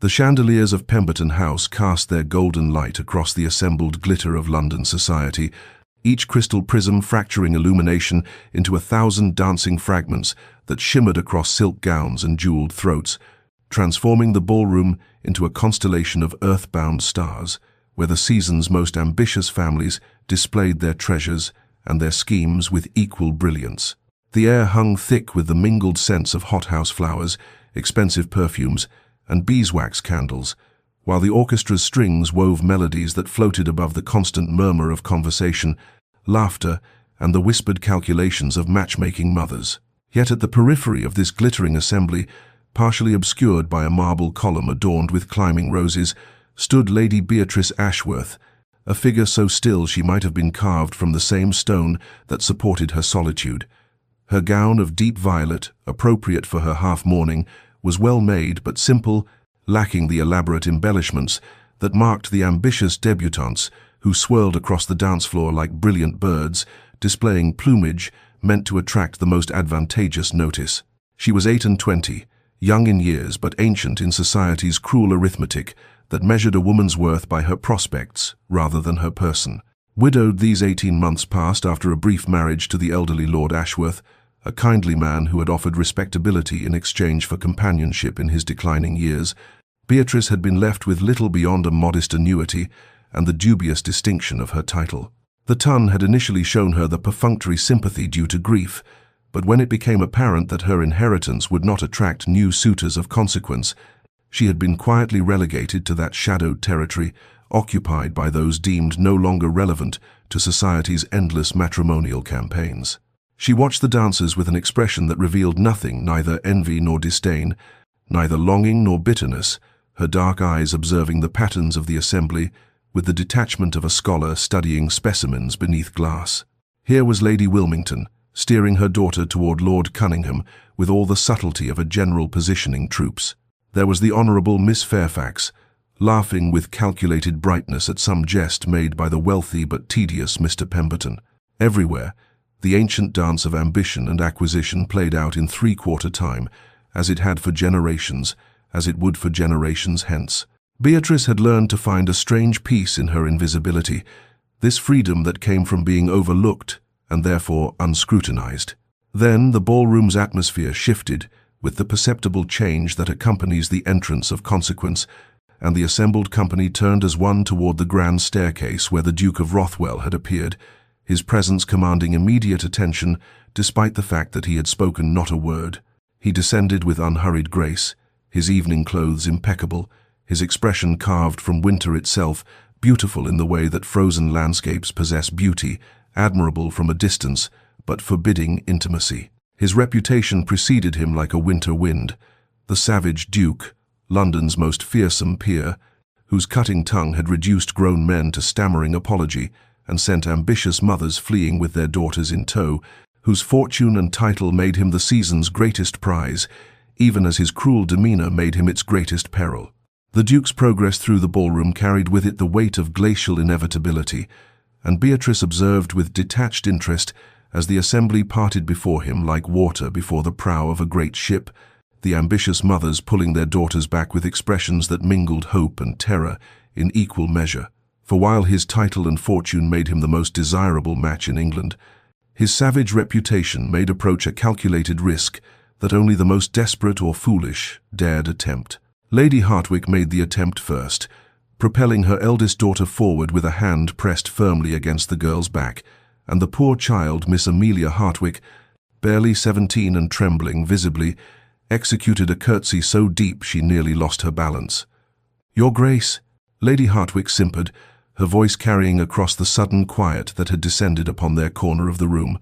The chandeliers of Pemberton House cast their golden light across the assembled glitter of London society, each crystal prism fracturing illumination into 1,000 dancing fragments that shimmered across silk gowns and jeweled throats, transforming the ballroom into a constellation of earthbound stars, where the season's most ambitious families displayed their treasures and their schemes with equal brilliance. The air hung thick with the mingled scents of hothouse flowers, expensive perfumes, and beeswax candles, while the orchestra's strings wove melodies that floated above the constant murmur of conversation, laughter, and the whispered calculations of matchmaking mothers. Yet at the periphery of this glittering assembly, partially obscured by a marble column adorned with climbing roses, stood Lady Beatrice Ashworth, a figure so still she might have been carved from the same stone that supported her solitude. Her gown of deep violet, appropriate for her half-mourning, was well made but simple, lacking the elaborate embellishments that marked the ambitious debutantes who swirled across the dance floor like brilliant birds, displaying plumage meant to attract the most advantageous notice. She was 28, young in years but ancient in society's cruel arithmetic that measured a woman's worth by her prospects rather than her person. Widowed these 18 months past after a brief marriage to the elderly Lord Ashworth, a kindly man who had offered respectability in exchange for companionship in his declining years, Beatrice had been left with little beyond a modest annuity and the dubious distinction of her title. The Tun had initially shown her the perfunctory sympathy due to grief, but when it became apparent that her inheritance would not attract new suitors of consequence, she had been quietly relegated to that shadowed territory occupied by those deemed no longer relevant to society's endless matrimonial campaigns. She watched the dancers with an expression that revealed nothing, neither envy nor disdain, neither longing nor bitterness, her dark eyes observing the patterns of the assembly with the detachment of a scholar studying specimens beneath glass. Here was Lady Wilmington, steering her daughter toward Lord Cunningham with all the subtlety of a general positioning troops. There was the Honourable Miss Fairfax, laughing with calculated brightness at some jest made by the wealthy but tedious Mr. Pemberton. Everywhere, the ancient dance of ambition and acquisition played out in three-quarter time, as it had for generations, as it would for generations hence. Beatrice had learned to find a strange peace in her invisibility, this freedom that came from being overlooked and therefore unscrutinized. Then the ballroom's atmosphere shifted with the perceptible change that accompanies the entrance of consequence, and the assembled company turned as one toward the grand staircase where the Duke of Rothwell had appeared, his presence commanding immediate attention despite the fact that he had spoken not a word. He descended with unhurried grace, his evening clothes impeccable, his expression carved from winter itself, beautiful in the way that frozen landscapes possess beauty, admirable from a distance, but forbidding intimacy. His reputation preceded him like a winter wind, the savage Duke, London's most fearsome peer, whose cutting tongue had reduced grown men to stammering apology and sent ambitious mothers fleeing with their daughters in tow, whose fortune and title made him the season's greatest prize, even as his cruel demeanor made him its greatest peril. The Duke's progress through the ballroom carried with it the weight of glacial inevitability, and Beatrice observed with detached interest as the assembly parted before him like water before the prow of a great ship, the ambitious mothers pulling their daughters back with expressions that mingled hope and terror in equal measure. For while his title and fortune made him the most desirable match in England, his savage reputation made approach a calculated risk that only the most desperate or foolish dared attempt. Lady Hartwick made the attempt first, propelling her eldest daughter forward with a hand pressed firmly against the girl's back, and the poor child, Miss Amelia Hartwick, barely 17 and trembling visibly, executed a curtsy so deep she nearly lost her balance. "Your Grace," Lady Hartwick simpered, her voice carrying across the sudden quiet that had descended upon their corner of the room.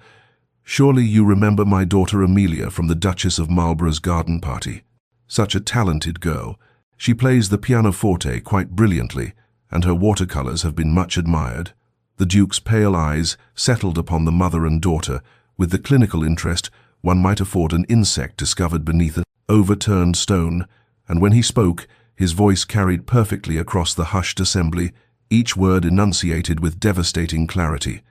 "Surely you remember my daughter Amelia from the Duchess of Marlborough's garden party. Such a talented girl. She plays the pianoforte quite brilliantly, and her watercolors have been much admired." The Duke's pale eyes settled upon the mother and daughter with the clinical interest one might afford an insect discovered beneath an overturned stone, and when he spoke, his voice carried perfectly across the hushed assembly, each word enunciated with devastating clarity.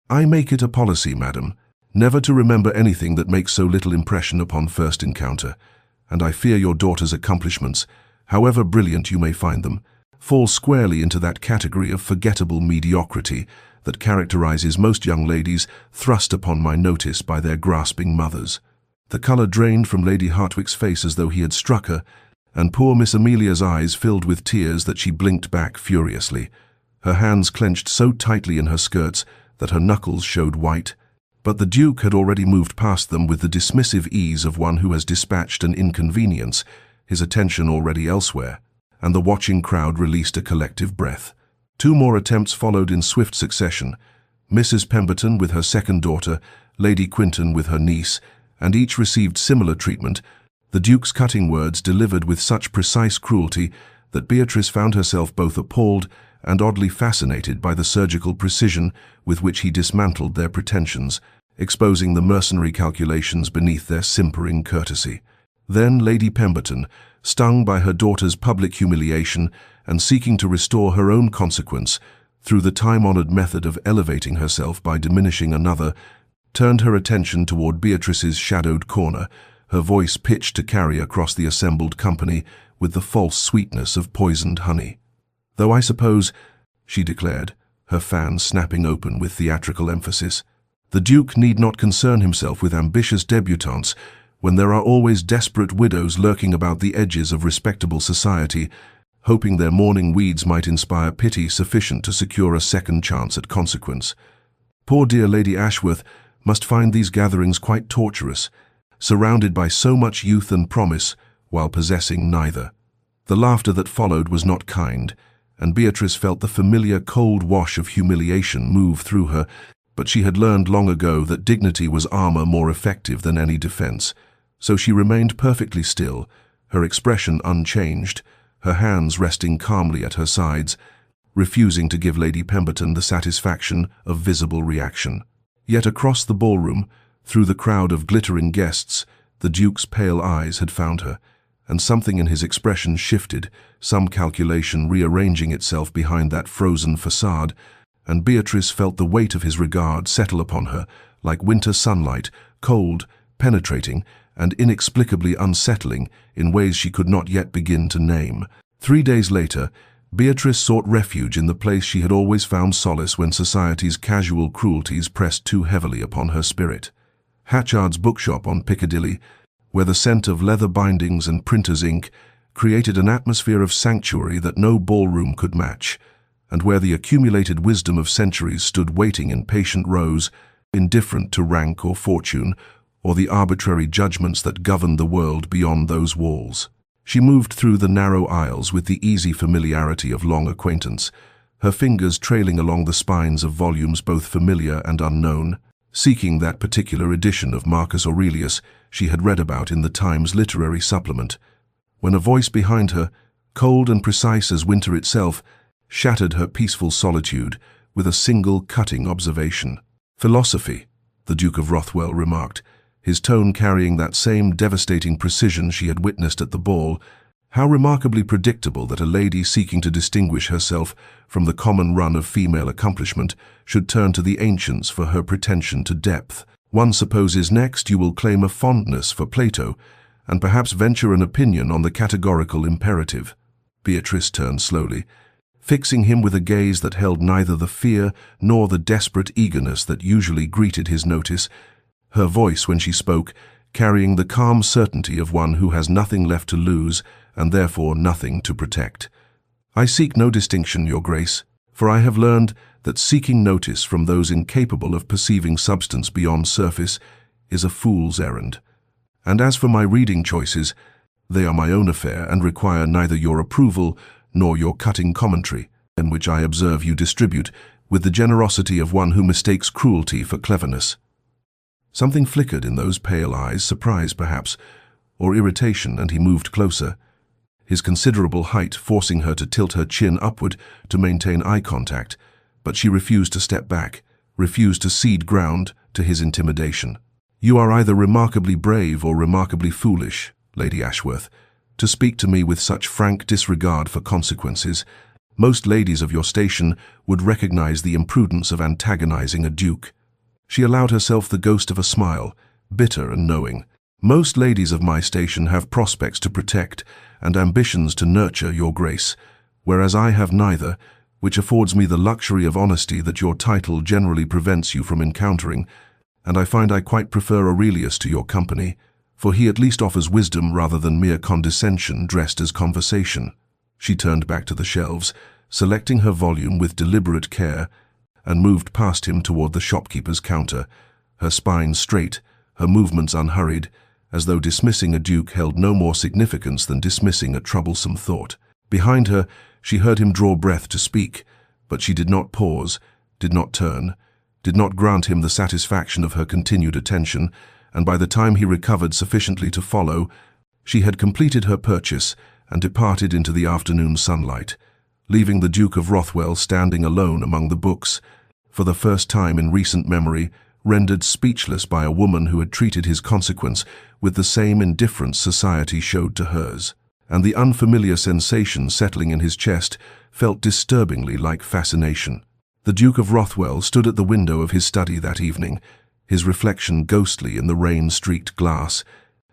"I make it a policy, madam, never to remember anything that makes so little impression upon first encounter, and I fear your daughter's accomplishments however brilliant you may find them, fall squarely into that category of forgettable mediocrity that characterizes most young ladies thrust upon my notice by their grasping mothers. The colour drained from Lady Hartwick's face as though he had struck her, and poor Miss Amelia's eyes filled with tears that she blinked back furiously. Her hands clenched so tightly in her skirts that her knuckles showed white. But the Duke had already moved past them with the dismissive ease of one who has dispatched an inconvenience, his attention already elsewhere, and the watching crowd released a collective breath. 2 more attempts followed in swift succession, Mrs. Pemberton with her second daughter, Lady Quinton with her niece, and each received similar treatment, the Duke's cutting words delivered with such precise cruelty that Beatrice found herself both appalled and oddly fascinated by the surgical precision with which he dismantled their pretensions, exposing the mercenary calculations beneath their simpering courtesy. Then Lady Pemberton, stung by her daughter's public humiliation and seeking to restore her own consequence through the time-honored method of elevating herself by diminishing another, turned her attention toward Beatrice's shadowed corner, her voice pitched to carry across the assembled company with the false sweetness of poisoned honey. "Though I suppose," she declared, her fan snapping open with theatrical emphasis, "the Duke need not concern himself with ambitious debutantes when there are always desperate widows lurking about the edges of respectable society, hoping their mourning weeds might inspire pity sufficient to secure a second chance at consequence. Poor dear Lady Ashworth must find these gatherings quite torturous, surrounded by so much youth and promise, while possessing neither." The laughter that followed was not kind, and Beatrice felt the familiar cold wash of humiliation move through her, but she had learned long ago that dignity was armor more effective than any defense, so she remained perfectly still, her expression unchanged, her hands resting calmly at her sides, refusing to give Lady Pemberton the satisfaction of visible reaction. Yet across the ballroom, through the crowd of glittering guests, the Duke's pale eyes had found her, and something in his expression shifted, some calculation rearranging itself behind that frozen facade, and Beatrice felt the weight of his regard settle upon her, like winter sunlight, cold, penetrating, and inexplicably unsettling in ways she could not yet begin to name. 3 days later, Beatrice sought refuge in the place she had always found solace when society's casual cruelties pressed too heavily upon her spirit. Hatchard's bookshop on Piccadilly, where the scent of leather bindings and printer's ink created an atmosphere of sanctuary that no ballroom could match, and where the accumulated wisdom of centuries stood waiting in patient rows, indifferent to rank or fortune, or the arbitrary judgments that governed the world beyond those walls. She moved through the narrow aisles with the easy familiarity of long acquaintance, her fingers trailing along the spines of volumes both familiar and unknown, seeking that particular edition of Marcus Aurelius she had read about in the Times literary supplement, when a voice behind her, cold and precise as winter itself, shattered her peaceful solitude with a single cutting observation. "Philosophy," the Duke of Rothwell remarked, his tone carrying that same devastating precision she had witnessed at the ball. "How remarkably predictable that a lady seeking to distinguish herself from the common run of female accomplishment should turn to the ancients for her pretension to depth. One supposes next you will claim a fondness for Plato, and perhaps venture an opinion on the categorical imperative." Beatrice turned slowly, fixing him with a gaze that held neither the fear nor the desperate eagerness that usually greeted his notice, her voice when she spoke carrying the calm certainty of one who has nothing left to lose and therefore nothing to protect. "I seek no distinction, Your Grace, for I have learned that seeking notice from those incapable of perceiving substance beyond surface is a fool's errand. And as for my reading choices, they are my own affair and require neither your approval nor your cutting commentary, in which I observe you distribute with the generosity of one who mistakes cruelty for cleverness." Something flickered in those pale eyes, surprise perhaps, or irritation, and he moved closer, his considerable height forcing her to tilt her chin upward to maintain eye contact, but she refused to step back, refused to cede ground to his intimidation. "You are either remarkably brave or remarkably foolish, Lady Ashworth, to speak to me with such frank disregard for consequences. Most ladies of your station would recognize the imprudence of antagonizing a duke." She allowed herself the ghost of a smile, bitter and knowing. "Most ladies of my station have prospects to protect, and ambitions to nurture your grace, whereas I have neither, which affords me the luxury of honesty that your title generally prevents you from encountering, and I find I quite prefer Aurelius to your company, for he at least offers wisdom rather than mere condescension dressed as conversation." She turned back to the shelves, selecting her volume with deliberate care, and moved past him toward the shopkeeper's counter, her spine straight, her movements unhurried, as though dismissing a duke held no more significance than dismissing a troublesome thought. Behind her, she heard him draw breath to speak, but she did not pause, did not turn, did not grant him the satisfaction of her continued attention, and by the time he recovered sufficiently to follow, she had completed her purchase and departed into the afternoon sunlight, leaving the Duke of Rothwell standing alone among the books, for the first time in recent memory, rendered speechless by a woman who had treated his consequence with the same indifference society showed to hers. And the unfamiliar sensation settling in his chest felt disturbingly like fascination. The Duke of Rothwell stood at the window of his study that evening, his reflection ghostly in the rain-streaked glass,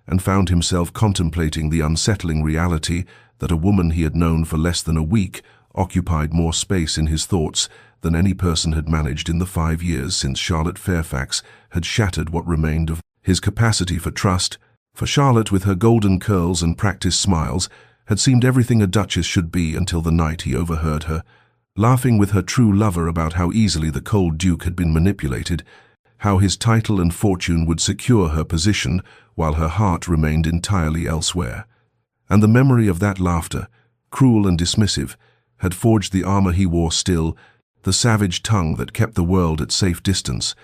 and found himself contemplating the unsettling reality that a woman he had known for less than a week occupied more space in his thoughts than any person had managed in the 5 years since Charlotte Fairfax had shattered what remained of his capacity for trust. For Charlotte, with her golden curls and practiced smiles, had seemed everything a duchess should be until the night he overheard her, laughing with her true lover about how easily the cold duke had been manipulated, how his title and fortune would secure her position while her heart remained entirely elsewhere. And the memory of that laughter, cruel and dismissive, had forged the armor he wore still, the savage tongue that kept the world at safe distance,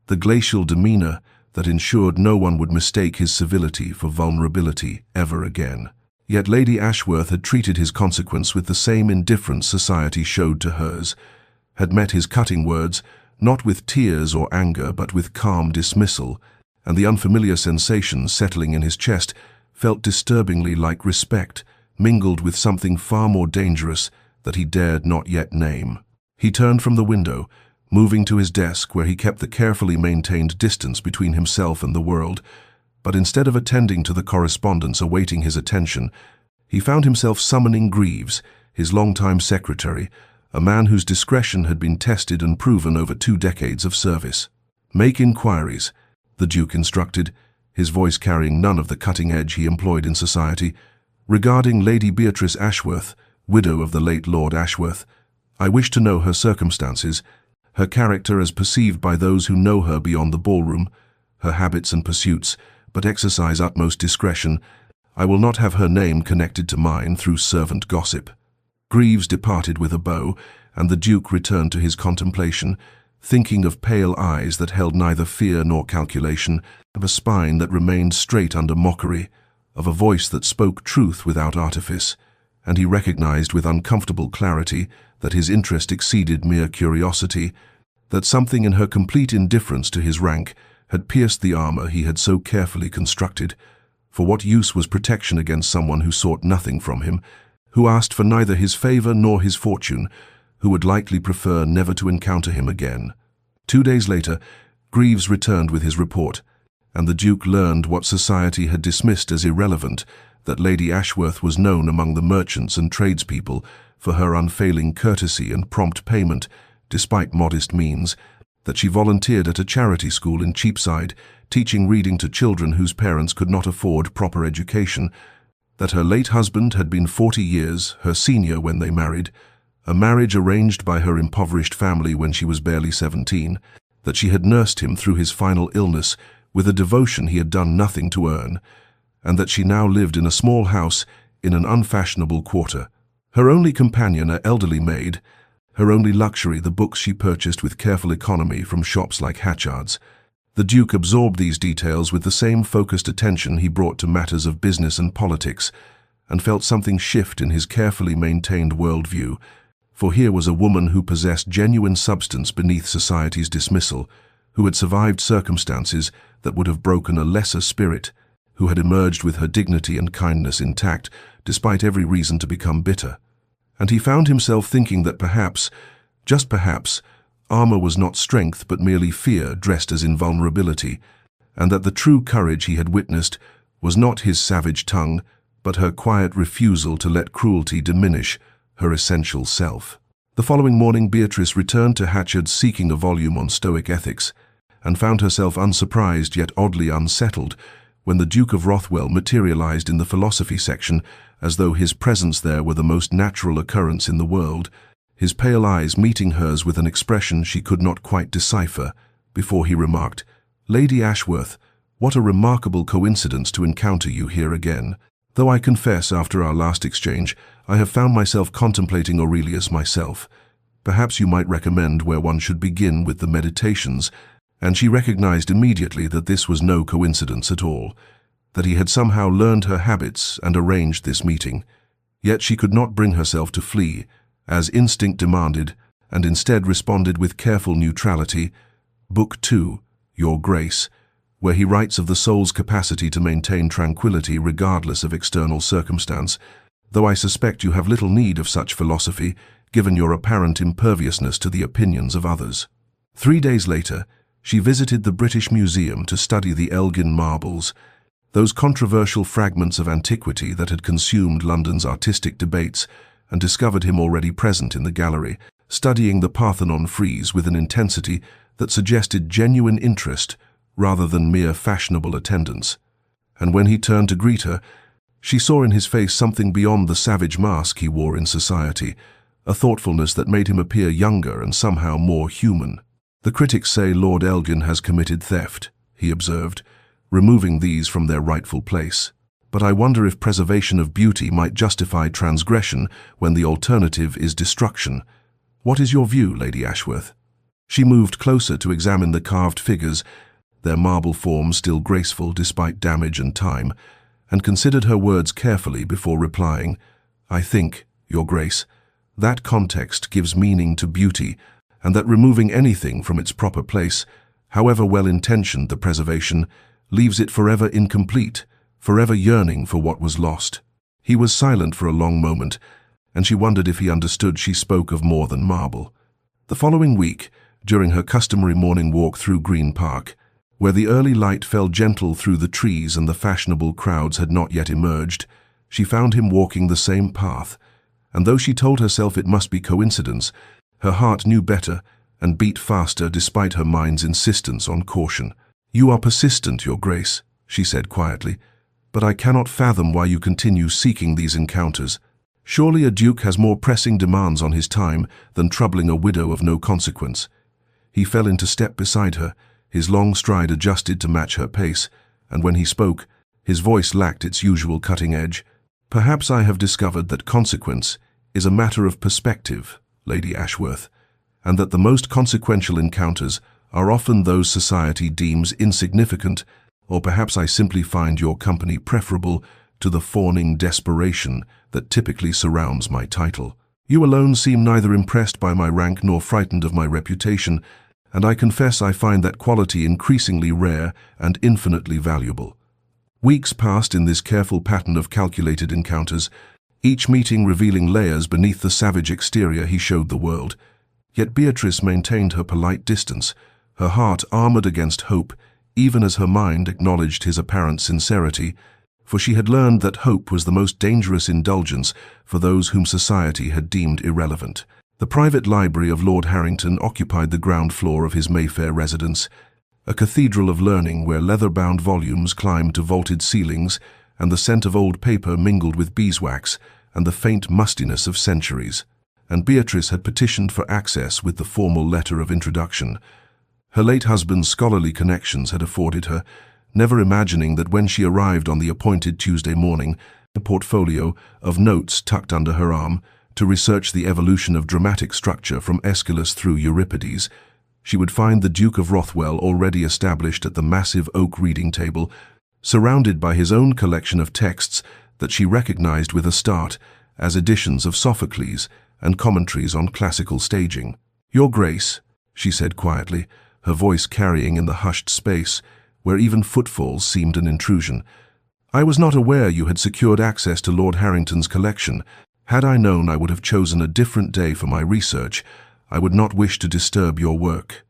the glacial demeanor that ensured no one would mistake his civility for vulnerability ever again. Yet Lady Ashworth had treated his consequence with the same indifference society showed to hers, had met his cutting words, not with tears or anger but with calm dismissal, and the unfamiliar sensation settling in his chest felt disturbingly like respect, mingled with something far more dangerous that he dared not yet name. He turned from the window, moving to his desk where he kept the carefully maintained distance between himself and the world, but instead of attending to the correspondence awaiting his attention, he found himself summoning Greaves, his longtime secretary, a man whose discretion had been tested and proven over 2 decades of service. "Make inquiries," the Duke instructed, his voice carrying none of the cutting edge he employed in society, "regarding Lady Beatrice Ashworth, widow of the late Lord Ashworth. I wish to know her circumstances, her character as perceived by those who know her beyond the ballroom, her habits and pursuits, but exercise utmost discretion. I will not have her name connected to mine through servant gossip." Greaves departed with a bow, and the Duke returned to his contemplation, thinking of pale eyes that held neither fear nor calculation, of a spine that remained straight under mockery, of a voice that spoke truth without artifice, and he recognized with uncomfortable clarity that his interest exceeded mere curiosity, that something in her complete indifference to his rank had pierced the armor he had so carefully constructed. For what use was protection against someone who sought nothing from him, who asked for neither his favor nor his fortune, who would likely prefer never to encounter him again? 2 days later, Greaves returned with his report, and the Duke learned what society had dismissed as irrelevant, that Lady Ashworth was known among the merchants and tradespeople for her unfailing courtesy and prompt payment, despite modest means, that she volunteered at a charity school in Cheapside, teaching reading to children whose parents could not afford proper education, that her late husband had been 40 years her senior when they married, a marriage arranged by her impoverished family when she was barely 17, that she had nursed him through his final illness with a devotion he had done nothing to earn, and that she now lived in a small house in an unfashionable quarter. Her only companion, an elderly maid, her only luxury the books she purchased with careful economy from shops like Hatchard's. The Duke absorbed these details with the same focused attention he brought to matters of business and politics, and felt something shift in his carefully maintained worldview, for here was a woman who possessed genuine substance beneath society's dismissal, who had survived circumstances that would have broken a lesser spirit, who had emerged with her dignity and kindness intact, despite every reason to become bitter. And he found himself thinking that perhaps, just perhaps, armor was not strength but merely fear dressed as invulnerability, and that the true courage he had witnessed was not his savage tongue, but her quiet refusal to let cruelty diminish her essential self. The following morning, Beatrice returned to Hatchard seeking a volume on Stoic ethics, and found herself unsurprised yet oddly unsettled when the Duke of Rothwell materialized in the philosophy section as though his presence there were the most natural occurrence in the world, his pale eyes meeting hers with an expression she could not quite decipher, before he remarked, "Lady Ashworth, what a remarkable coincidence to encounter you here again. Though I confess, after our last exchange, I have found myself contemplating Aurelius myself. Perhaps you might recommend where one should begin with the meditations." And she recognized immediately that this was no coincidence at all, that he had somehow learned her habits and arranged this meeting. Yet she could not bring herself to flee, as instinct demanded, and instead responded with careful neutrality. Book 2, Your Grace, where he writes of the soul's capacity to maintain tranquility regardless of external circumstance, though I suspect you have little need of such philosophy, given your apparent imperviousness to the opinions of others. 3 days later, she visited the British Museum to study the Elgin marbles, those controversial fragments of antiquity that had consumed London's artistic debates, and discovered him already present in the gallery, studying the Parthenon frieze with an intensity that suggested genuine interest rather than mere fashionable attendance. And when he turned to greet her, she saw in his face something beyond the savage mask he wore in society, a thoughtfulness that made him appear younger and somehow more human. "The critics say Lord Elgin has committed theft," he observed, removing these from their rightful place. "But I wonder if preservation of beauty might justify transgression when the alternative is destruction. What is your view, Lady Ashworth?" She moved closer to examine the carved figures, their marble forms still graceful despite damage and time, and considered her words carefully before replying, "I think, Your Grace, that context gives meaning to beauty, and that removing anything from its proper place, however well-intentioned the preservation, leaves it forever incomplete, forever yearning for what was lost." He was silent for a long moment, and she wondered if he understood she spoke of more than marble. The following week, during her customary morning walk through Green Park, where the early light fell gentle through the trees and the fashionable crowds had not yet emerged, she found him walking the same path, and though she told herself it must be coincidence, her heart knew better and beat faster despite her mind's insistence on caution. "You are persistent, Your Grace," she said quietly, "but I cannot fathom why you continue seeking these encounters. Surely a duke has more pressing demands on his time than troubling a widow of no consequence." He fell into step beside her, his long stride adjusted to match her pace, and when he spoke, his voice lacked its usual cutting edge. "Perhaps I have discovered that consequence is a matter of perspective, Lady Ashworth, and that the most consequential encounters are often those society deems insignificant, or perhaps I simply find your company preferable to the fawning desperation that typically surrounds my title. You alone seem neither impressed by my rank nor frightened of my reputation, and I confess I find that quality increasingly rare and infinitely valuable." Weeks passed in this careful pattern of calculated encounters, each meeting revealing layers beneath the savage exterior he showed the world. Yet Beatrice maintained her polite distance, her heart armored against hope, even as her mind acknowledged his apparent sincerity, for she had learned that hope was the most dangerous indulgence for those whom society had deemed irrelevant. The private library of Lord Harrington occupied the ground floor of his Mayfair residence, a cathedral of learning where leather-bound volumes climbed to vaulted ceilings and the scent of old paper mingled with beeswax and the faint mustiness of centuries. And Beatrice had petitioned for access with the formal letter of introduction. Her late husband's scholarly connections had afforded her, never imagining that when she arrived on the appointed Tuesday morning, a portfolio of notes tucked under her arm, to research the evolution of dramatic structure from Aeschylus through Euripides, she would find the Duke of Rothwell already established at the massive oak reading table, surrounded by his own collection of texts that she recognized with a start as editions of Sophocles and commentaries on classical staging. "Your Grace," she said quietly, her voice carrying in the hushed space where even footfalls seemed an intrusion, "I was not aware you had secured access to Lord Harrington's collection. Had I known, I would have chosen a different day for my research. I would not wish to disturb your work."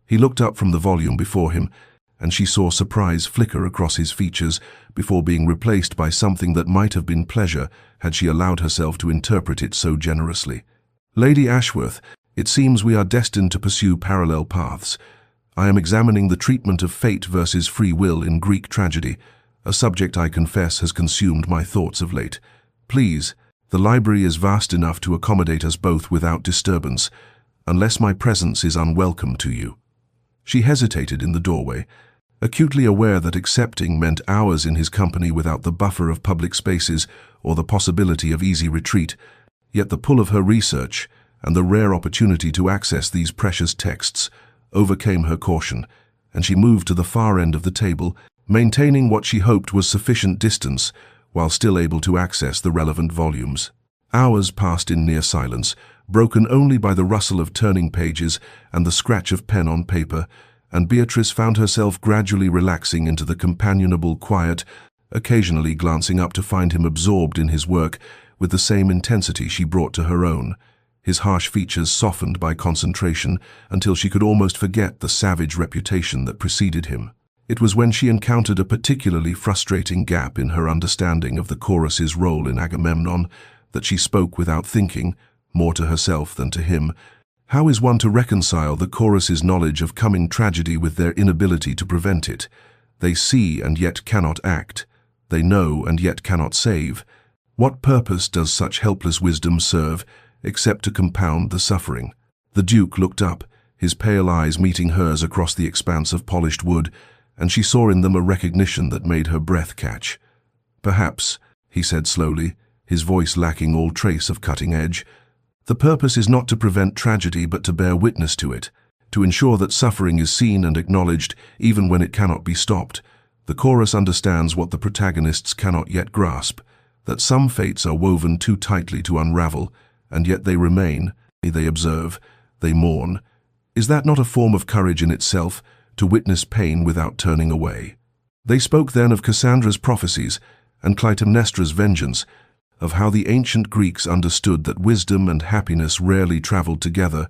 He looked up from the volume before him, and she saw surprise flicker across his features before being replaced by something that might have been pleasure had she allowed herself to interpret it so generously. "Lady Ashworth, it seems we are destined to pursue parallel paths. I am examining the treatment of fate versus free will in Greek tragedy, a subject I confess has consumed my thoughts of late. Please, the library is vast enough to accommodate us both without disturbance, unless my presence is unwelcome to you." She hesitated in the doorway, acutely aware that accepting meant hours in his company without the buffer of public spaces or the possibility of easy retreat, yet the pull of her research and the rare opportunity to access these precious texts overcame her caution, and she moved to the far end of the table, maintaining what she hoped was sufficient distance while still able to access the relevant volumes. Hours passed in near silence, broken only by the rustle of turning pages and the scratch of pen on paper, and Beatrice found herself gradually relaxing into the companionable quiet, occasionally glancing up to find him absorbed in his work with the same intensity she brought to her own, his harsh features softened by concentration until she could almost forget the savage reputation that preceded him. It was when she encountered a particularly frustrating gap in her understanding of the chorus's role in Agamemnon that she spoke without thinking, more to herself than to him. How is one to reconcile the chorus's knowledge of coming tragedy with their inability to prevent it? They see and yet cannot act. They know and yet cannot save. What purpose does such helpless wisdom serve, except to compound the suffering? The Duke looked up, his pale eyes meeting hers across the expanse of polished wood, and she saw in them a recognition that made her breath catch. "Perhaps," he said slowly, his voice lacking all trace of cutting edge, "the purpose is not to prevent tragedy but to bear witness to it, to ensure that suffering is seen and acknowledged even when it cannot be stopped. The chorus understands what the protagonists cannot yet grasp, that some fates are woven too tightly to unravel, and yet they remain, they observe, they mourn. Is that not a form of courage in itself, to witness pain without turning away?" They spoke then of Cassandra's prophecies and Clytemnestra's vengeance, of how the ancient Greeks understood that wisdom and happiness rarely traveled together,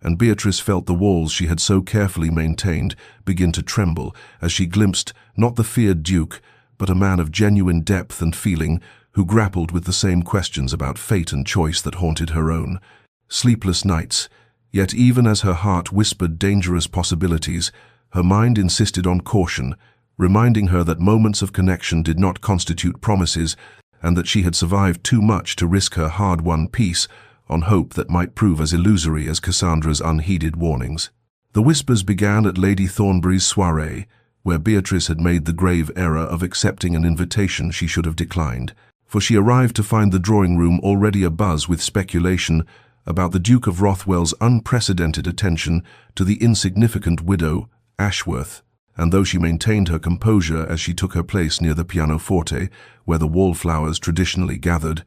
and Beatrice felt the walls she had so carefully maintained begin to tremble as she glimpsed not the feared Duke, but a man of genuine depth and feeling who grappled with the same questions about fate and choice that haunted her own. Sleepless nights, yet even as her heart whispered dangerous possibilities, her mind insisted on caution, reminding her that moments of connection did not constitute promises, and that she had survived too much to risk her hard-won peace on hope that might prove as illusory as Cassandra's unheeded warnings. The whispers began at Lady Thornbury's soirée, where Beatrice had made the grave error of accepting an invitation she should have declined, for she arrived to find the drawing-room already abuzz with speculation about the Duke of Rothwell's unprecedented attention to the insignificant widow, Ashworth, and though she maintained her composure as she took her place near the pianoforte, where the Wallflowers traditionally gathered,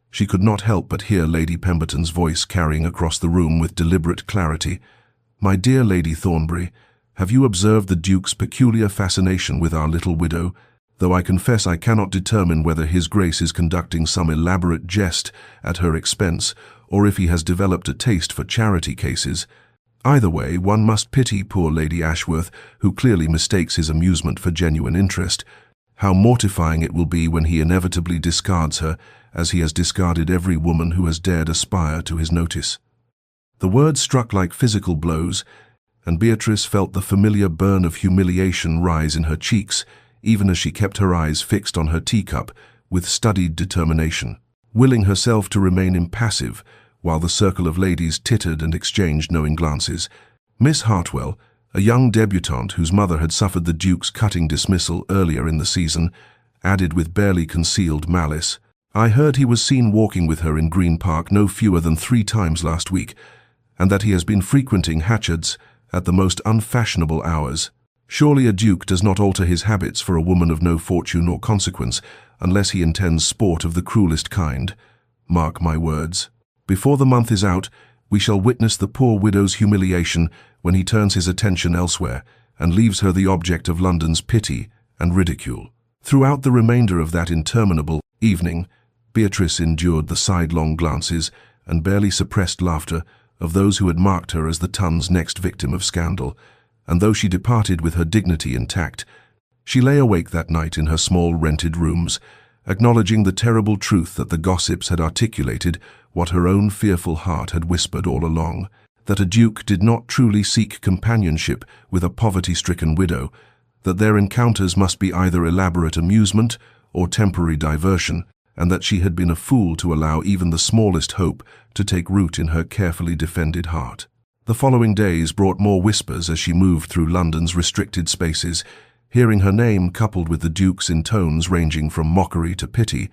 she could not help but hear Lady Pemberton's voice carrying across the room with deliberate clarity. "My dear Lady Thornbury, have you observed the Duke's peculiar fascination with our little widow? Though I confess I cannot determine whether His Grace is conducting some elaborate jest at her expense, or if he has developed a taste for charity cases. Either way, one must pity poor Lady Ashworth, who clearly mistakes his amusement for genuine interest. How mortifying it will be when he inevitably discards her, as he has discarded every woman who has dared aspire to his notice." The words struck like physical blows, and Beatrice felt the familiar burn of humiliation rise in her cheeks, even as she kept her eyes fixed on her teacup with studied determination, willing herself to remain impassive while the circle of ladies tittered and exchanged knowing glances. Miss Hartwell, a young debutante whose mother had suffered the Duke's cutting dismissal earlier in the season, added with barely concealed malice, "I heard he was seen walking with her in Green Park no fewer than 3 times last week, and that he has been frequenting Hatchard's at the most unfashionable hours. Surely a Duke does not alter his habits for a woman of no fortune or consequence, unless he intends sport of the cruelest kind. Mark my words. Before the month is out, we shall witness the poor widow's humiliation when he turns his attention elsewhere and leaves her the object of London's pity and ridicule." Throughout the remainder of that interminable evening, Beatrice endured the sidelong glances and barely suppressed laughter of those who had marked her as the Tun's next victim of scandal, and though she departed with her dignity intact, she lay awake that night in her small rented rooms, acknowledging the terrible truth that the gossips had articulated what her own fearful heart had whispered all along, that a duke did not truly seek companionship with a poverty-stricken widow, that their encounters must be either elaborate amusement or temporary diversion, and that she had been a fool to allow even the smallest hope to take root in her carefully defended heart. The following days brought more whispers as she moved through London's restricted spaces, hearing her name coupled with the Duke's in tones ranging from mockery to pity,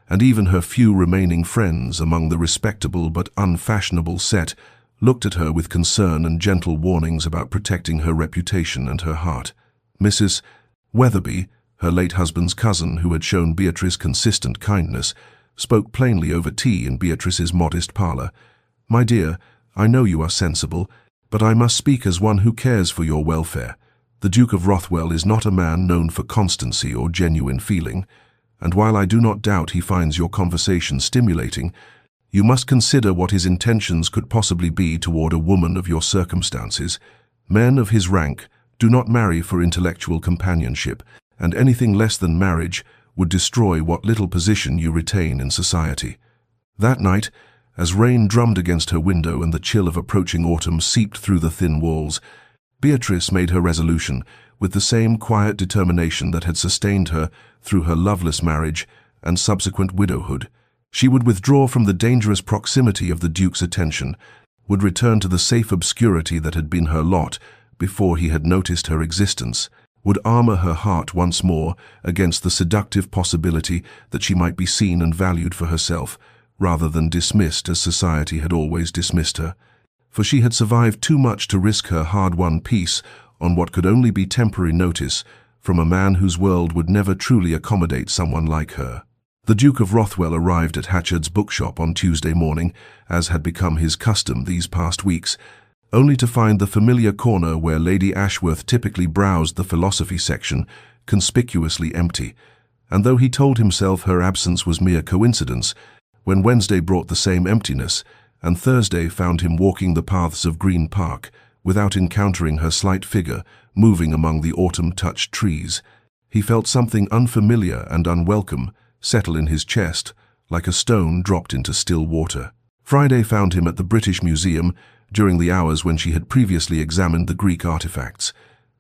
and even her few remaining friends among the respectable but unfashionable set looked at her with concern and gentle warnings about protecting her reputation and her heart. Mrs. Weatherby, her late husband's cousin who had shown Beatrice consistent kindness, spoke plainly over tea in Beatrice's modest parlour. "My dear, I know you are sensible, but I must speak as one who cares for your welfare. The Duke of Rothwell is not a man known for constancy or genuine feeling, and while I do not doubt he finds your conversation stimulating, you must consider what his intentions could possibly be toward a woman of your circumstances. Men of his rank do not marry for intellectual companionship, and anything less than marriage would destroy what little position you retain in society." That night, as rain drummed against her window and the chill of approaching autumn seeped through the thin walls, Beatrice made her resolution with the same quiet determination that had sustained her through her loveless marriage and subsequent widowhood. She would withdraw from the dangerous proximity of the Duke's attention, would return to the safe obscurity that had been her lot before he had noticed her existence, would armor her heart once more against the seductive possibility that she might be seen and valued for herself, rather than dismissed as society had always dismissed her. For she had survived too much to risk her hard-won peace on what could only be temporary notice from a man whose world would never truly accommodate someone like her. The Duke of Rothwell arrived at Hatchard's bookshop on Tuesday morning, as had become his custom these past weeks, only to find the familiar corner where Lady Ashworth typically browsed the philosophy section conspicuously empty, and though he told himself her absence was mere coincidence, when Wednesday brought the same emptiness, and Thursday found him walking the paths of Green Park without encountering her slight figure moving among the autumn-touched trees, he felt something unfamiliar and unwelcome settle in his chest, like a stone dropped into still water. Friday found him at the British Museum during the hours when she had previously examined the Greek artifacts,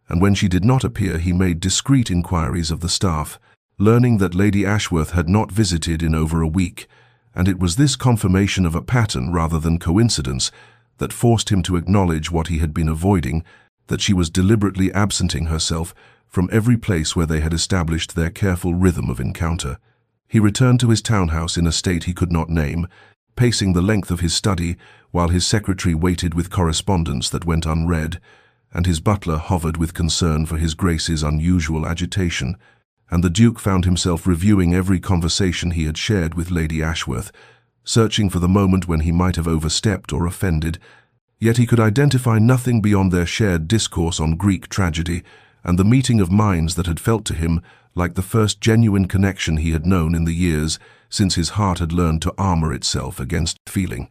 and when she did not appear he made discreet inquiries of the staff, learning that Lady Ashworth had not visited in over a week, and it was this confirmation of a pattern rather than coincidence that forced him to acknowledge what he had been avoiding, that she was deliberately absenting herself from every place where they had established their careful rhythm of encounter. He returned to his townhouse in a state he could not name, pacing the length of his study while his secretary waited with correspondence that went unread, and his butler hovered with concern for his Grace's unusual agitation, and the Duke found himself reviewing every conversation he had shared with Lady Ashworth, searching for the moment when he might have overstepped or offended, yet he could identify nothing beyond their shared discourse on Greek tragedy and the meeting of minds that had felt to him like the first genuine connection he had known in the years since his heart had learned to armor itself against feeling.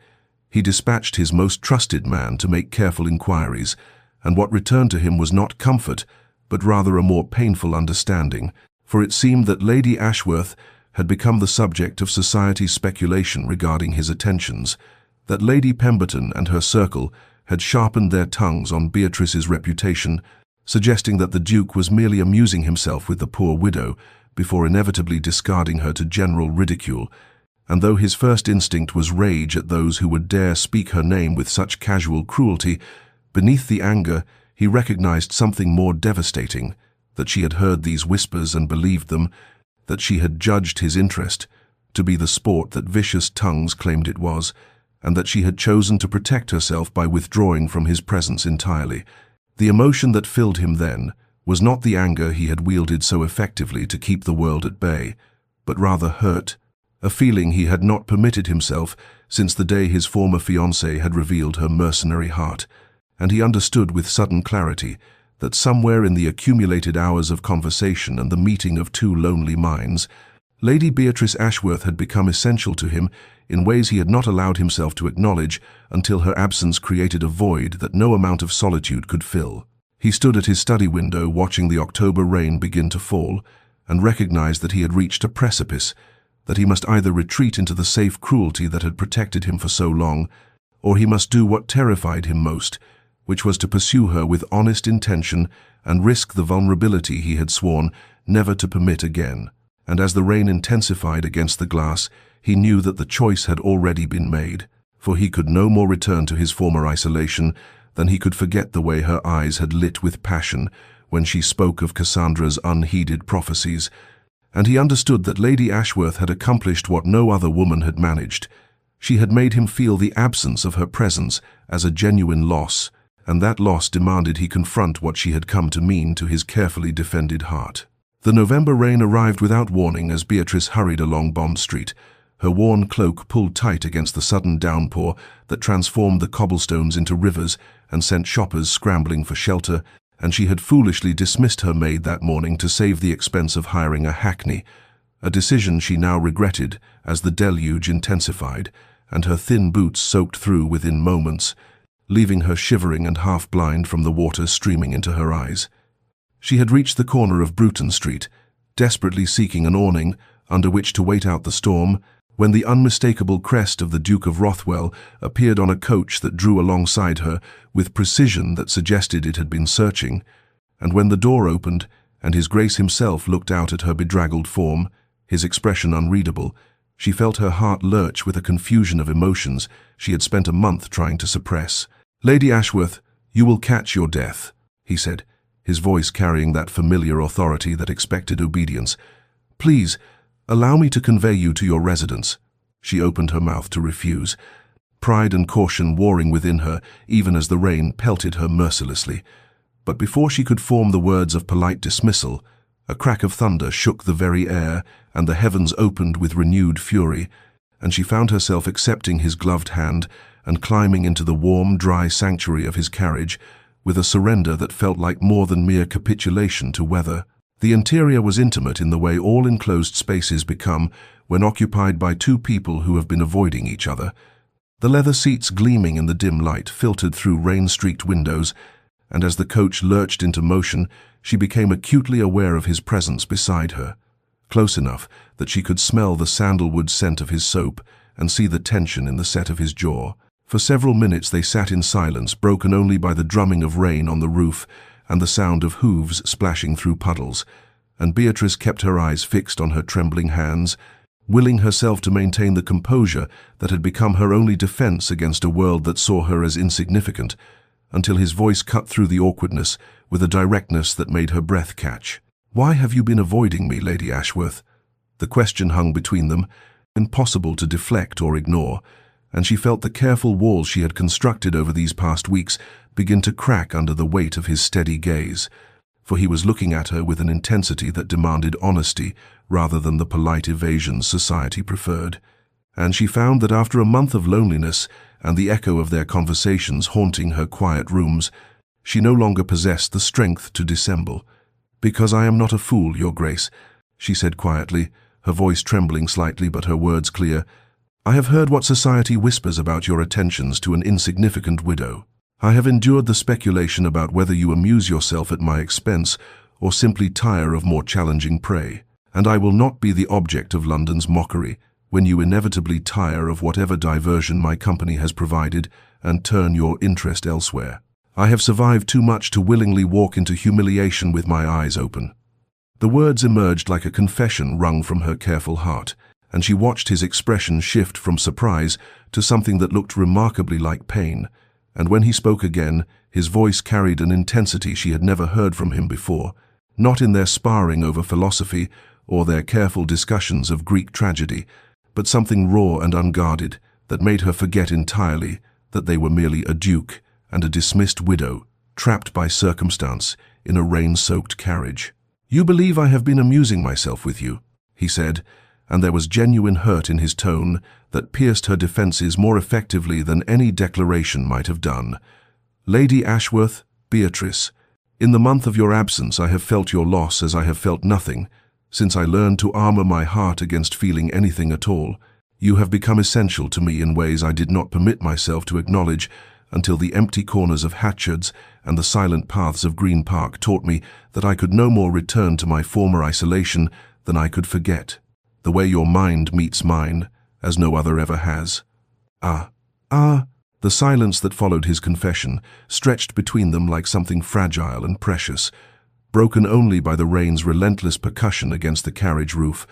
He dispatched his most trusted man to make careful inquiries, and what returned to him was not comfort, but rather a more painful understanding, for it seemed that Lady Ashworth had become the subject of society's speculation regarding his attentions, that Lady Pemberton and her circle had sharpened their tongues on Beatrice's reputation, suggesting that the Duke was merely amusing himself with the poor widow before inevitably discarding her to general ridicule, and though his first instinct was rage at those who would dare speak her name with such casual cruelty, beneath the anger he recognized something more devastating, that she had heard these whispers and believed them, that she had judged his interest to be the sport that vicious tongues claimed it was, and that she had chosen to protect herself by withdrawing from his presence entirely. The emotion that filled him then was not the anger he had wielded so effectively to keep the world at bay, but rather hurt, a feeling he had not permitted himself since the day his former fiancée had revealed her mercenary heart, and he understood with sudden clarity that somewhere in the accumulated hours of conversation and the meeting of two lonely minds, Lady Beatrice Ashworth had become essential to him in ways he had not allowed himself to acknowledge until her absence created a void that no amount of solitude could fill. He stood at his study window watching the October rain begin to fall, and recognized that he had reached a precipice, that he must either retreat into the safe cruelty that had protected him for so long, or he must do what terrified him most, which was to pursue her with honest intention and risk the vulnerability he had sworn never to permit again. And as the rain intensified against the glass, he knew that the choice had already been made, for he could no more return to his former isolation than he could forget the way her eyes had lit with passion when she spoke of Cassandra's unheeded prophecies, and he understood that Lady Ashworth had accomplished what no other woman had managed. She had made him feel the absence of her presence as a genuine loss, and that loss demanded he confront what she had come to mean to his carefully defended heart. The November rain arrived without warning as Beatrice hurried along Bond Street, her worn cloak pulled tight against the sudden downpour that transformed the cobblestones into rivers and sent shoppers scrambling for shelter, and she had foolishly dismissed her maid that morning to save the expense of hiring a hackney, a decision she now regretted as the deluge intensified and her thin boots soaked through within moments, leaving her shivering and half-blind from the water streaming into her eyes. She had reached the corner of Bruton Street, desperately seeking an awning under which to wait out the storm, when the unmistakable crest of the Duke of Rothwell appeared on a coach that drew alongside her with precision that suggested it had been searching, and when the door opened and His Grace himself looked out at her bedraggled form, his expression unreadable, she felt her heart lurch with a confusion of emotions she had spent a month trying to suppress. "Lady Ashworth, you will catch your death," he said, his voice carrying that familiar authority that expected obedience. "Please, allow me to convey you to your residence." She opened her mouth to refuse, pride and caution warring within her even as the rain pelted her mercilessly. But before she could form the words of polite dismissal, a crack of thunder shook the very air and the heavens opened with renewed fury, and she found herself accepting his gloved hand and climbing into the warm, dry sanctuary of his carriage with a surrender that felt like more than mere capitulation to weather. The interior was intimate in the way all enclosed spaces become when occupied by two people who have been avoiding each other. The leather seats gleaming in the dim light filtered through rain-streaked windows, and as the coach lurched into motion, she became acutely aware of his presence beside her, close enough that she could smell the sandalwood scent of his soap and see the tension in the set of his jaw. For several minutes they sat in silence, broken only by the drumming of rain on the roof and the sound of hooves splashing through puddles, and Beatrice kept her eyes fixed on her trembling hands, willing herself to maintain the composure that had become her only defense against a world that saw her as insignificant, until his voice cut through the awkwardness with a directness that made her breath catch. "Why have you been avoiding me, Lady Ashworth?" The question hung between them, impossible to deflect or ignore, and she felt the careful walls she had constructed over these past weeks begin to crack under the weight of his steady gaze, for he was looking at her with an intensity that demanded honesty rather than the polite evasions society preferred. And she found that after a month of loneliness and the echo of their conversations haunting her quiet rooms, she no longer possessed the strength to dissemble. "Because I am not a fool, Your Grace," she said quietly, her voice trembling slightly but her words clear. "I have heard what society whispers about your attentions to an insignificant widow. I have endured the speculation about whether you amuse yourself at my expense or simply tire of more challenging prey, and I will not be the object of London's mockery when you inevitably tire of whatever diversion my company has provided and turn your interest elsewhere. I have survived too much to willingly walk into humiliation with my eyes open." The words emerged like a confession wrung from her careful heart, and she watched his expression shift from surprise to something that looked remarkably like pain, and when he spoke again, his voice carried an intensity she had never heard from him before, not in their sparring over philosophy or their careful discussions of Greek tragedy, but something raw and unguarded that made her forget entirely that they were merely a duke and a dismissed widow, trapped by circumstance in a rain-soaked carriage. "You believe I have been amusing myself with you," he said, and there was genuine hurt in his tone that pierced her defenses more effectively than any declaration might have done. "Lady Ashworth, Beatrice, in the month of your absence I have felt your loss as I have felt nothing. Since I learned to armor my heart against feeling anything at all, you have become essential to me in ways I did not permit myself to acknowledge until the empty corners of Hatchards and the silent paths of Green Park taught me that I could no more return to my former isolation than I could forget. The way your mind meets mine, as no other ever has. The silence that followed his confession stretched between them like something fragile and precious, broken only by the rain's relentless percussion against the carriage roof,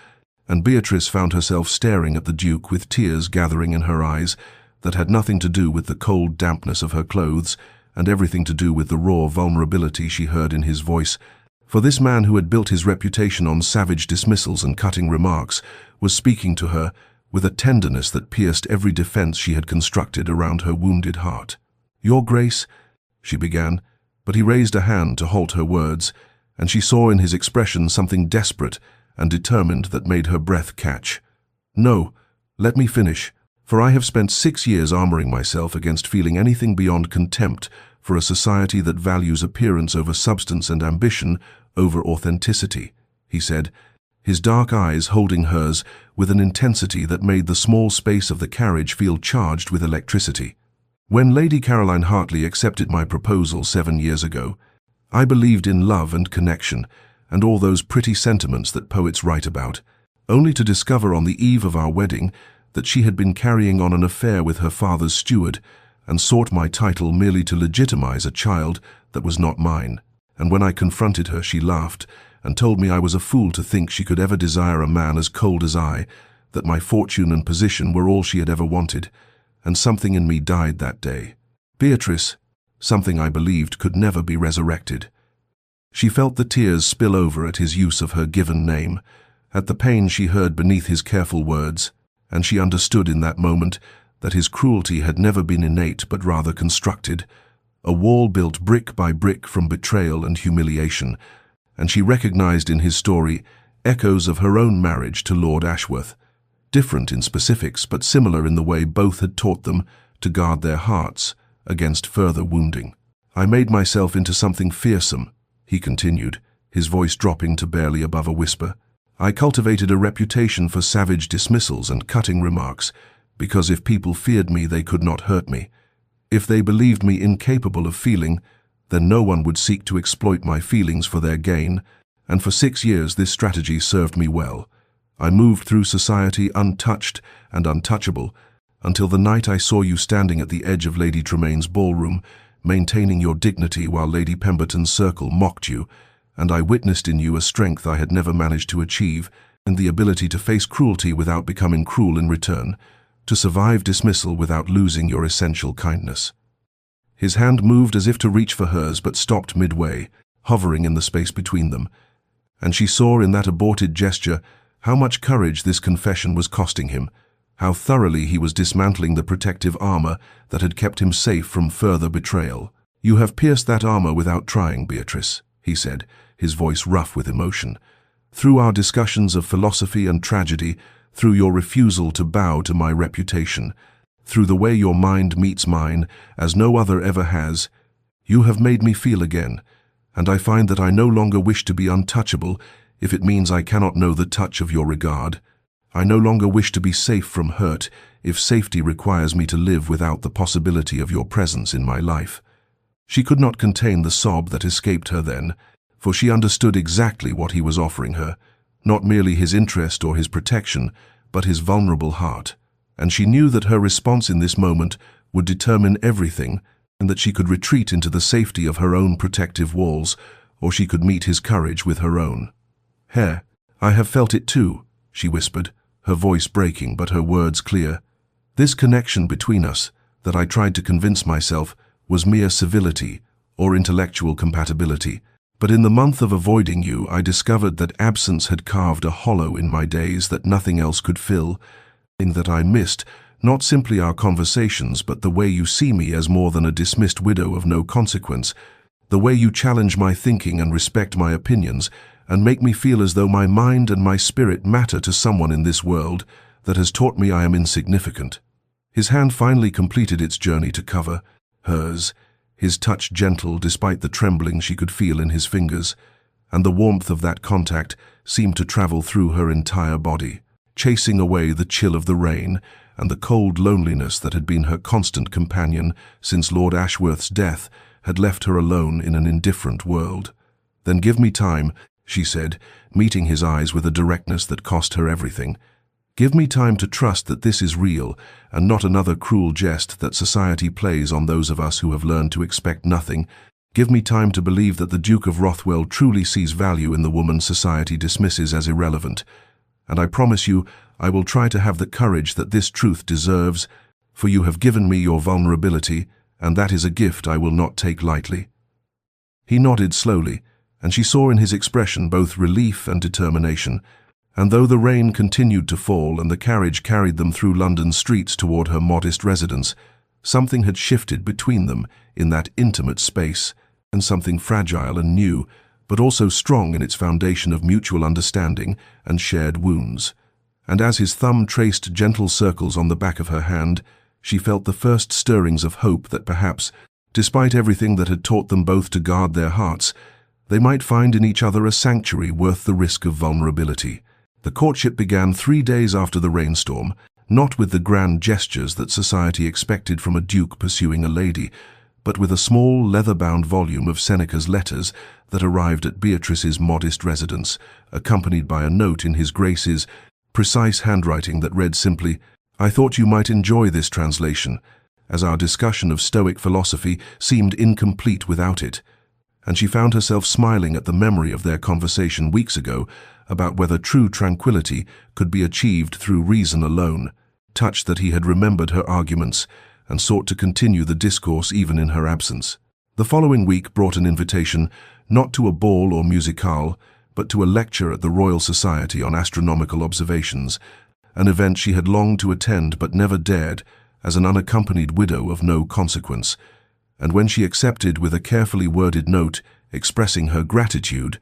and Beatrice found herself staring at the Duke with tears gathering in her eyes that had nothing to do with the cold dampness of her clothes and everything to do with the raw vulnerability she heard in his voice. For this man who had built his reputation on savage dismissals and cutting remarks was speaking to her with a tenderness that pierced every defense she had constructed around her wounded heart. "Your Grace," she began, but he raised a hand to halt her words, and she saw in his expression something desperate and determined that made her breath catch. "No, let me finish, for I have spent 6 years armoring myself against feeling anything beyond contempt for a society that values appearance over substance and ambition over authenticity," he said, his dark eyes holding hers with an intensity that made the small space of the carriage feel charged with electricity. "When Lady Caroline Hartley accepted my proposal 7 years ago, I believed in love and connection and all those pretty sentiments that poets write about, only to discover on the eve of our wedding that she had been carrying on an affair with her father's steward and sought my title merely to legitimize a child that was not mine. And when I confronted her, she laughed and told me I was a fool to think she could ever desire a man as cold as I, that my fortune and position were all she had ever wanted, and something in me died that day. Beatrice, something I believed could never be resurrected." She felt the tears spill over at his use of her given name, at the pain she heard beneath his careful words, and she understood in that moment that his cruelty had never been innate but rather constructed, a wall built brick by brick from betrayal and humiliation, and she recognized in his story echoes of her own marriage to Lord Ashworth, different in specifics but similar in the way both had taught them to guard their hearts against further wounding. "I made myself into something fearsome," he continued, his voice dropping to barely above a whisper. "I cultivated a reputation for savage dismissals and cutting remarks, because if people feared me, they could not hurt me. If they believed me incapable of feeling, then no one would seek to exploit my feelings for their gain, and for 6 years this strategy served me well. I moved through society untouched and untouchable, until the night I saw you standing at the edge of Lady Tremain's ballroom, maintaining your dignity while Lady Pemberton's circle mocked you, and I witnessed in you a strength I had never managed to achieve, and the ability to face cruelty without becoming cruel in return, to survive dismissal without losing your essential kindness." His hand moved as if to reach for hers but stopped midway, hovering in the space between them, and she saw in that aborted gesture how much courage this confession was costing him, how thoroughly he was dismantling the protective armor that had kept him safe from further betrayal. "You have pierced that armor without trying, Beatrice," he said, his voice rough with emotion. "Through our discussions of philosophy and tragedy, through your refusal to bow to my reputation, through the way your mind meets mine, as no other ever has, you have made me feel again, and I find that I no longer wish to be untouchable if it means I cannot know the touch of your regard. I no longer wish to be safe from hurt if safety requires me to live without the possibility of your presence in my life." She could not contain the sob that escaped her then, for she understood exactly what he was offering her, not merely his interest or his protection, but his vulnerable heart. And she knew that her response in this moment would determine everything, and that she could retreat into the safety of her own protective walls, or she could meet his courage with her own. "Here, I have felt it too," she whispered, her voice breaking but her words clear. "This connection between us, that I tried to convince myself, was mere civility or intellectual compatibility. But in the month of avoiding you, I discovered that absence had carved a hollow in my days that nothing else could fill, and that I missed, not simply our conversations, but the way you see me as more than a dismissed widow of no consequence, the way you challenge my thinking and respect my opinions, and make me feel as though my mind and my spirit matter to someone in this world that has taught me I am insignificant." His hand finally completed its journey to cover hers, his touch gentle despite the trembling she could feel in his fingers, and the warmth of that contact seemed to travel through her entire body, chasing away the chill of the rain and the cold loneliness that had been her constant companion since Lord Ashworth's death had left her alone in an indifferent world. "Then give me time," she said, meeting his eyes with a directness that cost her everything. "Give me time to trust that this is real, and not another cruel jest that society plays on those of us who have learned to expect nothing. Give me time to believe that the Duke of Rothwell truly sees value in the woman society dismisses as irrelevant. And I promise you, I will try to have the courage that this truth deserves, for you have given me your vulnerability, and that is a gift I will not take lightly." He nodded slowly, and she saw in his expression both relief and determination. And though the rain continued to fall and the carriage carried them through London streets toward her modest residence, something had shifted between them in that intimate space, and something fragile and new, but also strong in its foundation of mutual understanding and shared wounds. And as his thumb traced gentle circles on the back of her hand, she felt the first stirrings of hope that perhaps, despite everything that had taught them both to guard their hearts, they might find in each other a sanctuary worth the risk of vulnerability. The courtship began 3 days after the rainstorm, not with the grand gestures that society expected from a duke pursuing a lady, but with a small leather-bound volume of Seneca's letters that arrived at Beatrice's modest residence, accompanied by a note in his Grace's precise handwriting that read simply, "I thought you might enjoy this translation, as our discussion of Stoic philosophy seemed incomplete without it." And she found herself smiling at the memory of their conversation weeks ago about whether true tranquility could be achieved through reason alone, touched that he had remembered her arguments and sought to continue the discourse even in her absence. The following week brought an invitation not to a ball or musicale, but to a lecture at the Royal Society on Astronomical Observations, an event she had longed to attend but never dared, as an unaccompanied widow of no consequence. And when she accepted with a carefully worded note expressing her gratitude,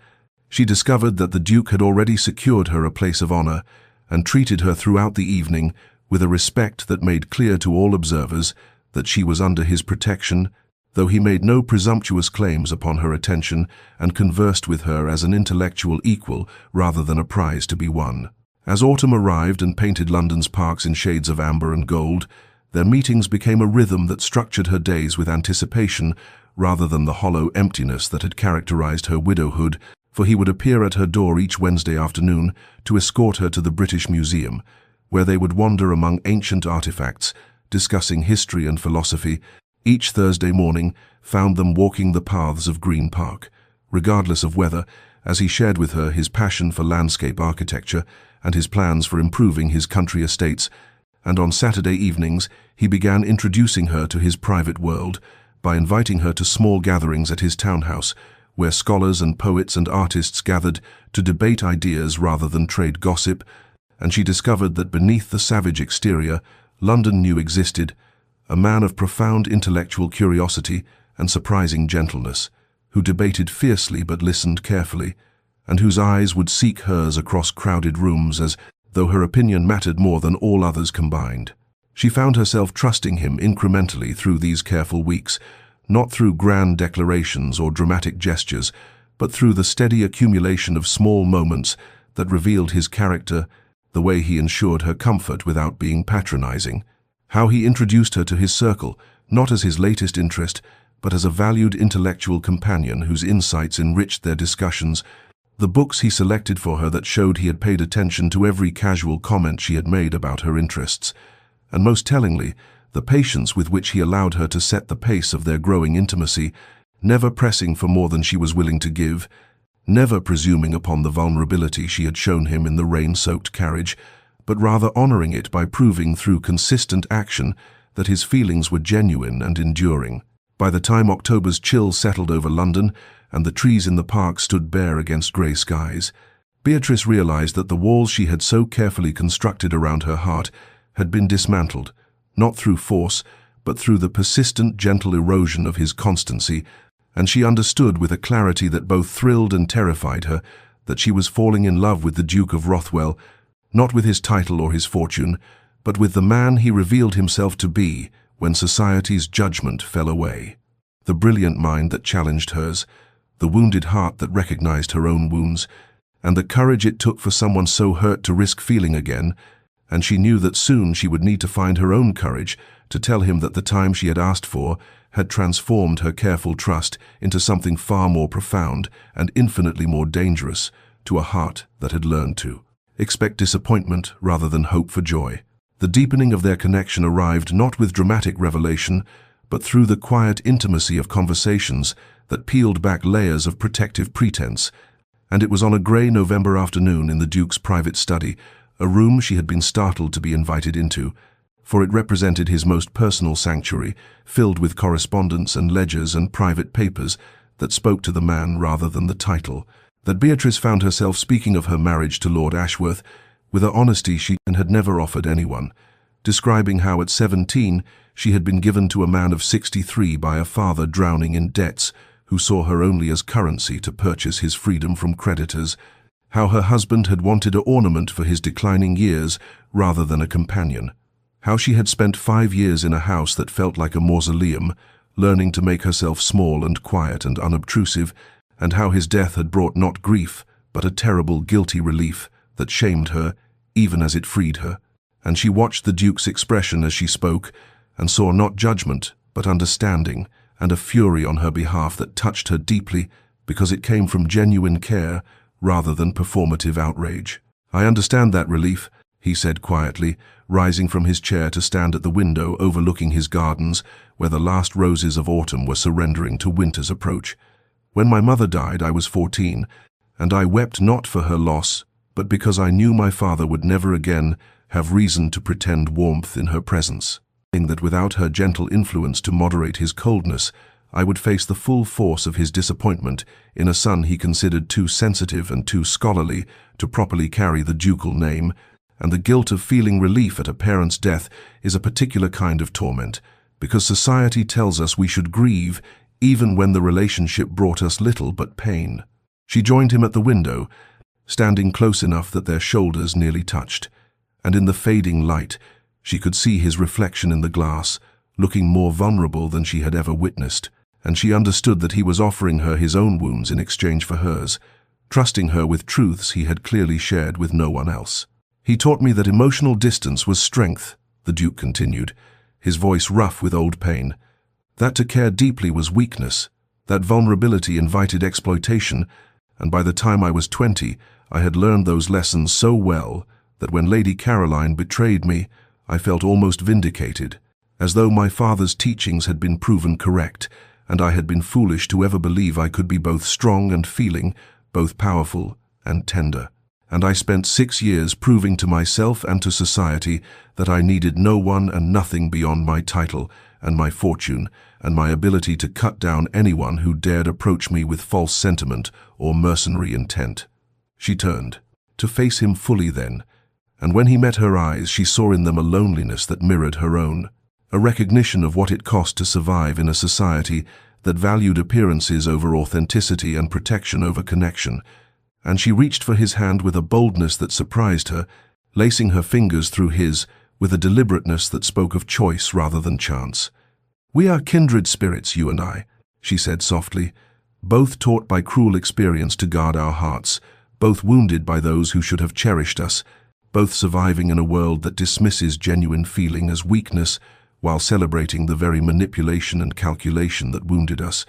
she discovered that the Duke had already secured her a place of honor and treated her throughout the evening with a respect that made clear to all observers that she was under his protection, though he made no presumptuous claims upon her attention and conversed with her as an intellectual equal rather than a prize to be won. As autumn arrived and painted London's parks in shades of amber and gold, their meetings became a rhythm that structured her days with anticipation rather than the hollow emptiness that had characterized her widowhood, for he would appear at her door each Wednesday afternoon to escort her to the British Museum, where they would wander among ancient artifacts, discussing history and philosophy. Each Thursday morning found them walking the paths of Green Park, regardless of weather, as he shared with her his passion for landscape architecture and his plans for improving his country estates. And on Saturday evenings he began introducing her to his private world by inviting her to small gatherings at his townhouse, where scholars and poets and artists gathered to debate ideas rather than trade gossip, and she discovered that beneath the savage exterior London knew existed a man of profound intellectual curiosity and surprising gentleness, who debated fiercely but listened carefully, and whose eyes would seek hers across crowded rooms as though her opinion mattered more than all others combined. She found herself trusting him incrementally through these careful weeks, not through grand declarations or dramatic gestures, but through the steady accumulation of small moments that revealed his character, the way he ensured her comfort without being patronizing, how he introduced her to his circle, not as his latest interest, but as a valued intellectual companion whose insights enriched their discussions, the books he selected for her that showed he had paid attention to every casual comment she had made about her interests, and most tellingly, the patience with which he allowed her to set the pace of their growing intimacy, never pressing for more than she was willing to give, never presuming upon the vulnerability she had shown him in the rain-soaked carriage, but rather honoring it by proving through consistent action that his feelings were genuine and enduring. By the time October's chill settled over London and the trees in the park stood bare against grey skies, Beatrice realized that the walls she had so carefully constructed around her heart had been dismantled, not through force, but through the persistent, gentle erosion of his constancy, and she understood with a clarity that both thrilled and terrified her that she was falling in love with the Duke of Rothwell, not with his title or his fortune, but with the man he revealed himself to be when society's judgment fell away. The brilliant mind that challenged hers, the wounded heart that recognized her own wounds, and the courage it took for someone so hurt to risk feeling again, and she knew that soon she would need to find her own courage to tell him that the time she had asked for had transformed her careful trust into something far more profound and infinitely more dangerous to a heart that had learned to expect disappointment rather than hope for joy. The deepening of their connection arrived not with dramatic revelation, but through the quiet intimacy of conversations that peeled back layers of protective pretense. And it was on a grey November afternoon in the Duke's private study, a room she had been startled to be invited into, for it represented his most personal sanctuary, filled with correspondence and ledgers and private papers that spoke to the man rather than the title, that Beatrice found herself speaking of her marriage to Lord Ashworth with an honesty she had never offered anyone, describing how at 17 she had been given to a man of 63 by a father drowning in debts who saw her only as currency to purchase his freedom from creditors, how her husband had wanted an ornament for his declining years rather than a companion, how she had spent 5 years in a house that felt like a mausoleum, learning to make herself small and quiet and unobtrusive, and how his death had brought not grief, but a terrible guilty relief that shamed her, even as it freed her. And she watched the Duke's expression as she spoke, and saw not judgment, but understanding, and a fury on her behalf that touched her deeply because it came from genuine care rather than performative outrage. "I understand that relief," he said quietly, rising from his chair to stand at the window overlooking his gardens, where the last roses of autumn were surrendering to winter's approach. "When my mother died, I was 14, and I wept not for her loss, but because I knew my father would never again have reason to pretend warmth in her presence, saying that without her gentle influence to moderate his coldness, I would face the full force of his disappointment in a son he considered too sensitive and too scholarly to properly carry the ducal name, and the guilt of feeling relief at a parent's death is a particular kind of torment, because society tells us we should grieve even when the relationship brought us little but pain." She joined him at the window, standing close enough that their shoulders nearly touched, and in the fading light she could see his reflection in the glass, looking more vulnerable than she had ever witnessed, and she understood that he was offering her his own wounds in exchange for hers, trusting her with truths he had clearly shared with no one else. "He taught me that emotional distance was strength," the Duke continued, his voice rough with old pain, "that to care deeply was weakness, that vulnerability invited exploitation, and by the time I was 20, I had learned those lessons so well that when Lady Caroline betrayed me, I felt almost vindicated, as though my father's teachings had been proven correct, and I had been foolish to ever believe I could be both strong and feeling, both powerful and tender. And I spent 6 years proving to myself and to society that I needed no one and nothing beyond my title and my fortune and my ability to cut down anyone who dared approach me with false sentiment or mercenary intent." She turned, to face him fully then, and when he met her eyes she saw in them a loneliness that mirrored her own, a recognition of what it cost to survive in a society that valued appearances over authenticity and protection over connection, and she reached for his hand with a boldness that surprised her, lacing her fingers through his with a deliberateness that spoke of choice rather than chance. "We are kindred spirits, you and I," she said softly, "both taught by cruel experience to guard our hearts, both wounded by those who should have cherished us, both surviving in a world that dismisses genuine feeling as weakness while celebrating the very manipulation and calculation that wounded us.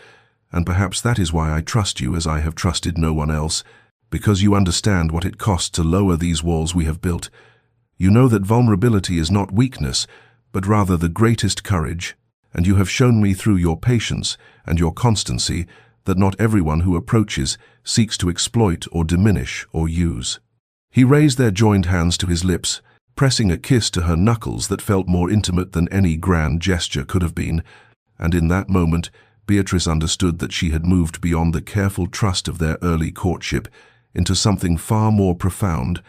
And perhaps that is why I trust you as I have trusted no one else, because you understand what it costs to lower these walls we have built. You know that vulnerability is not weakness, but rather the greatest courage, and you have shown me through your patience and your constancy that not everyone who approaches seeks to exploit or diminish or use." He raised their joined hands to his lips, pressing a kiss to her knuckles that felt more intimate than any grand gesture could have been, and in that moment Beatrice understood that she had moved beyond the careful trust of their early courtship into something far more profound,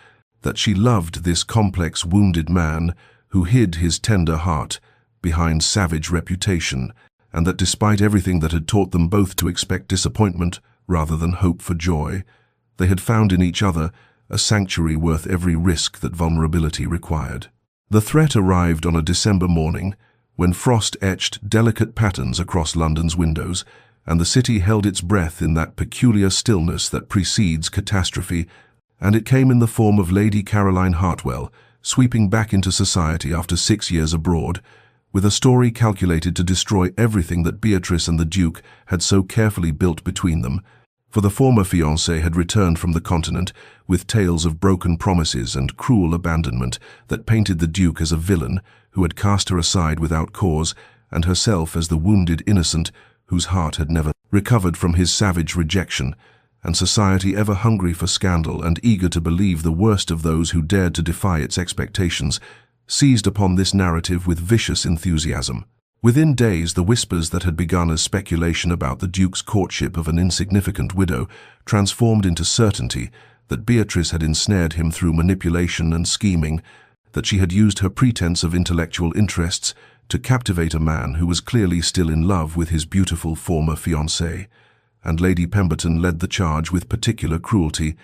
that she loved this complex, wounded man who hid his tender heart behind savage reputation, and that despite everything that had taught them both to expect disappointment rather than hope for joy, they had found in each other a sanctuary worth every risk that vulnerability required. The threat arrived on a December morning, when frost etched delicate patterns across London's windows, and the city held its breath in that peculiar stillness that precedes catastrophe, and it came in the form of Lady Caroline Hartwell, sweeping back into society after 6 years abroad, with a story calculated to destroy everything that Beatrice and the Duke had so carefully built between them. For the former fiancé had returned from the continent with tales of broken promises and cruel abandonment that painted the Duke as a villain who had cast her aside without cause, and herself as the wounded innocent whose heart had never recovered from his savage rejection, and society ever hungry for scandal and eager to believe the worst of those who dared to defy its expectations, seized upon this narrative with vicious enthusiasm. Within days, the whispers that had begun as speculation about the Duke's courtship of an insignificant widow transformed into certainty that Beatrice had ensnared him through manipulation and scheming, that she had used her pretense of intellectual interests to captivate a man who was clearly still in love with his beautiful former fiancée. And Lady Pemberton led the charge with particular cruelty,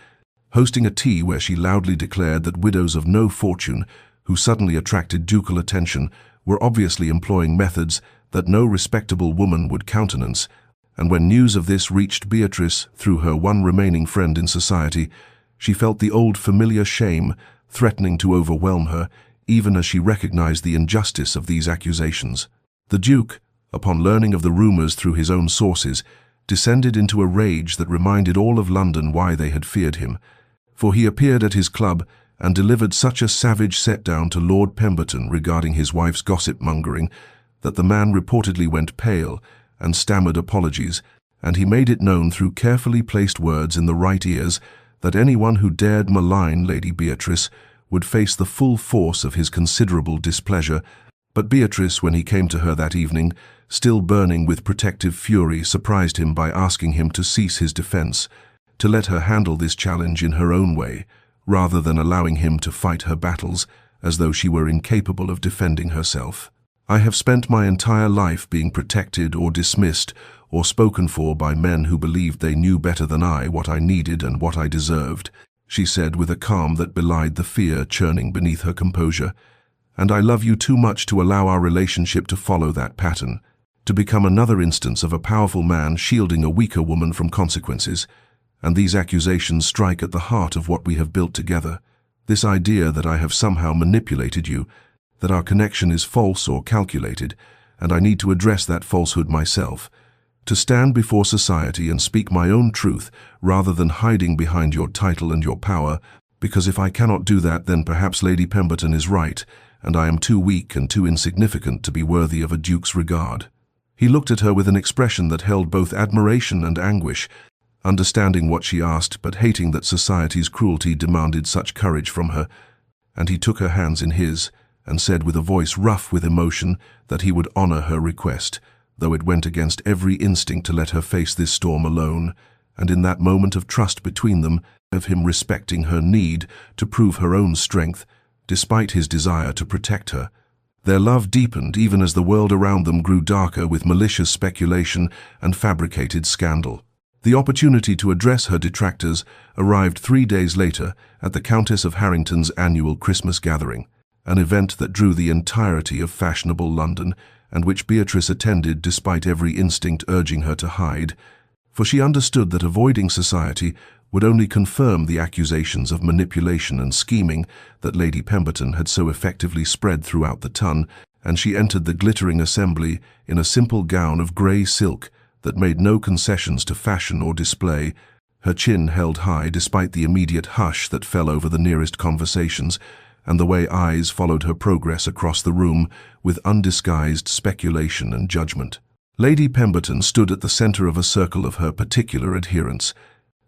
hosting a tea where she loudly declared that widows of no fortune who suddenly attracted ducal attention were obviously employing methods that no respectable woman would countenance, and when news of this reached Beatrice through her one remaining friend in society, she felt the old familiar shame threatening to overwhelm her, even as she recognized the injustice of these accusations. The Duke, upon learning of the rumors through his own sources, descended into a rage that reminded all of London why they had feared him, for he appeared at his club and delivered such a savage set-down to Lord Pemberton regarding his wife's gossip-mongering that the man reportedly went pale and stammered apologies, and he made it known through carefully placed words in the right ears that anyone who dared malign Lady Beatrice would face the full force of his considerable displeasure. But Beatrice, when he came to her that evening, still burning with protective fury, surprised him by asking him to cease his defense, to let her handle this challenge in her own way, rather than allowing him to fight her battles as though she were incapable of defending herself. "I have spent my entire life being protected or dismissed or spoken for by men who believed they knew better than I what I needed and what I deserved," she said with a calm that belied the fear churning beneath her composure. "And I love you too much to allow our relationship to follow that pattern, to become another instance of a powerful man shielding a weaker woman from consequences. And these accusations strike at the heart of what we have built together. This idea that I have somehow manipulated you, that our connection is false or calculated, and I need to address that falsehood myself, to stand before society and speak my own truth rather than hiding behind your title and your power, because if I cannot do that, then perhaps Lady Pemberton is right, and I am too weak and too insignificant to be worthy of a duke's regard." He looked at her with an expression that held both admiration and anguish, understanding what she asked, but hating that society's cruelty demanded such courage from her, and he took her hands in his and said with a voice rough with emotion that he would honor her request, though it went against every instinct to let her face this storm alone, and in that moment of trust between them, of him respecting her need to prove her own strength, despite his desire to protect her. Their love deepened even as the world around them grew darker with malicious speculation and fabricated scandal. The opportunity to address her detractors arrived 3 days later at the Countess of Harrington's annual Christmas gathering, an event that drew the entirety of fashionable London and which Beatrice attended despite every instinct urging her to hide, for she understood that avoiding society would only confirm the accusations of manipulation and scheming that Lady Pemberton had so effectively spread throughout the ton, and she entered the glittering assembly in a simple gown of grey silk that made no concessions to fashion or display, her chin held high despite the immediate hush that fell over the nearest conversations, and the way eyes followed her progress across the room with undisguised speculation and judgment. Lady Pemberton stood at the center of a circle of her particular adherents,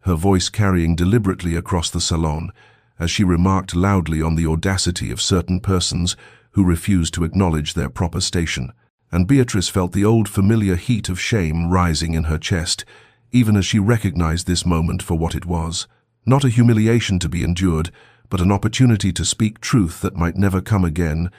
her voice carrying deliberately across the salon, as she remarked loudly on the audacity of certain persons who refused to acknowledge their proper station. And Beatrice felt the old familiar heat of shame rising in her chest, even as she recognized this moment for what it was. Not a humiliation to be endured, but an opportunity to speak truth that might never come again,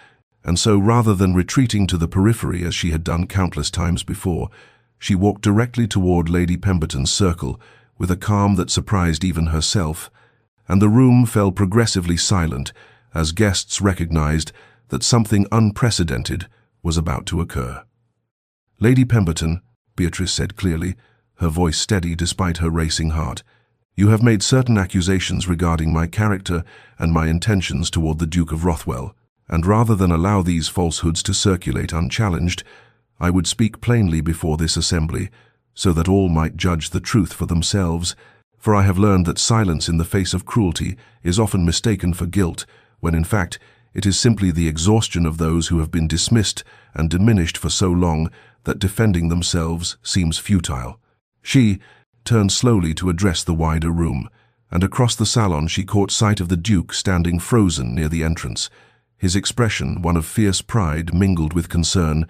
and so rather than retreating to the periphery as she had done countless times before, she walked directly toward Lady Pemberton's circle with a calm that surprised even herself, and the room fell progressively silent as guests recognized that something unprecedented was about to occur. "Lady Pemberton," Beatrice said clearly, her voice steady despite her racing heart, You have made certain accusations regarding my character and my intentions toward the Duke of Rothwell, and rather than allow these falsehoods to circulate unchallenged, I would speak plainly before this assembly, so that all might judge the truth for themselves, for I have learned that silence in the face of cruelty is often mistaken for guilt, when in fact it is simply the exhaustion of those who have been dismissed and diminished for so long that defending themselves seems futile. She turned slowly to address the wider room, and across the salon she caught sight of the Duke standing frozen near the entrance, his expression one of fierce pride mingled with concern,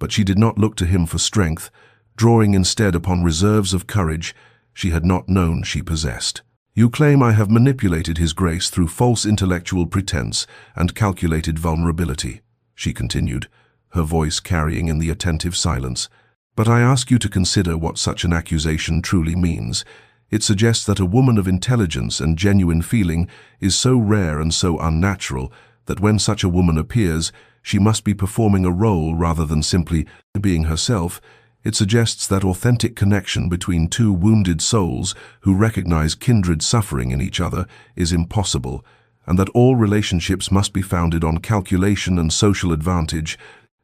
but she did not look to him for strength, drawing instead upon reserves of courage she had not known she possessed. You claim I have manipulated his grace through false intellectual pretense and calculated vulnerability, she continued, her voice carrying in the attentive silence. But I ask you to consider what such an accusation truly means. It suggests that a woman of intelligence and genuine feeling is so rare and so unnatural that when such a woman appears, she must be performing a role rather than simply being herself. It suggests that authentic connection between two wounded souls who recognize kindred suffering in each other is impossible, and that all relationships must be founded on calculation and social advantage,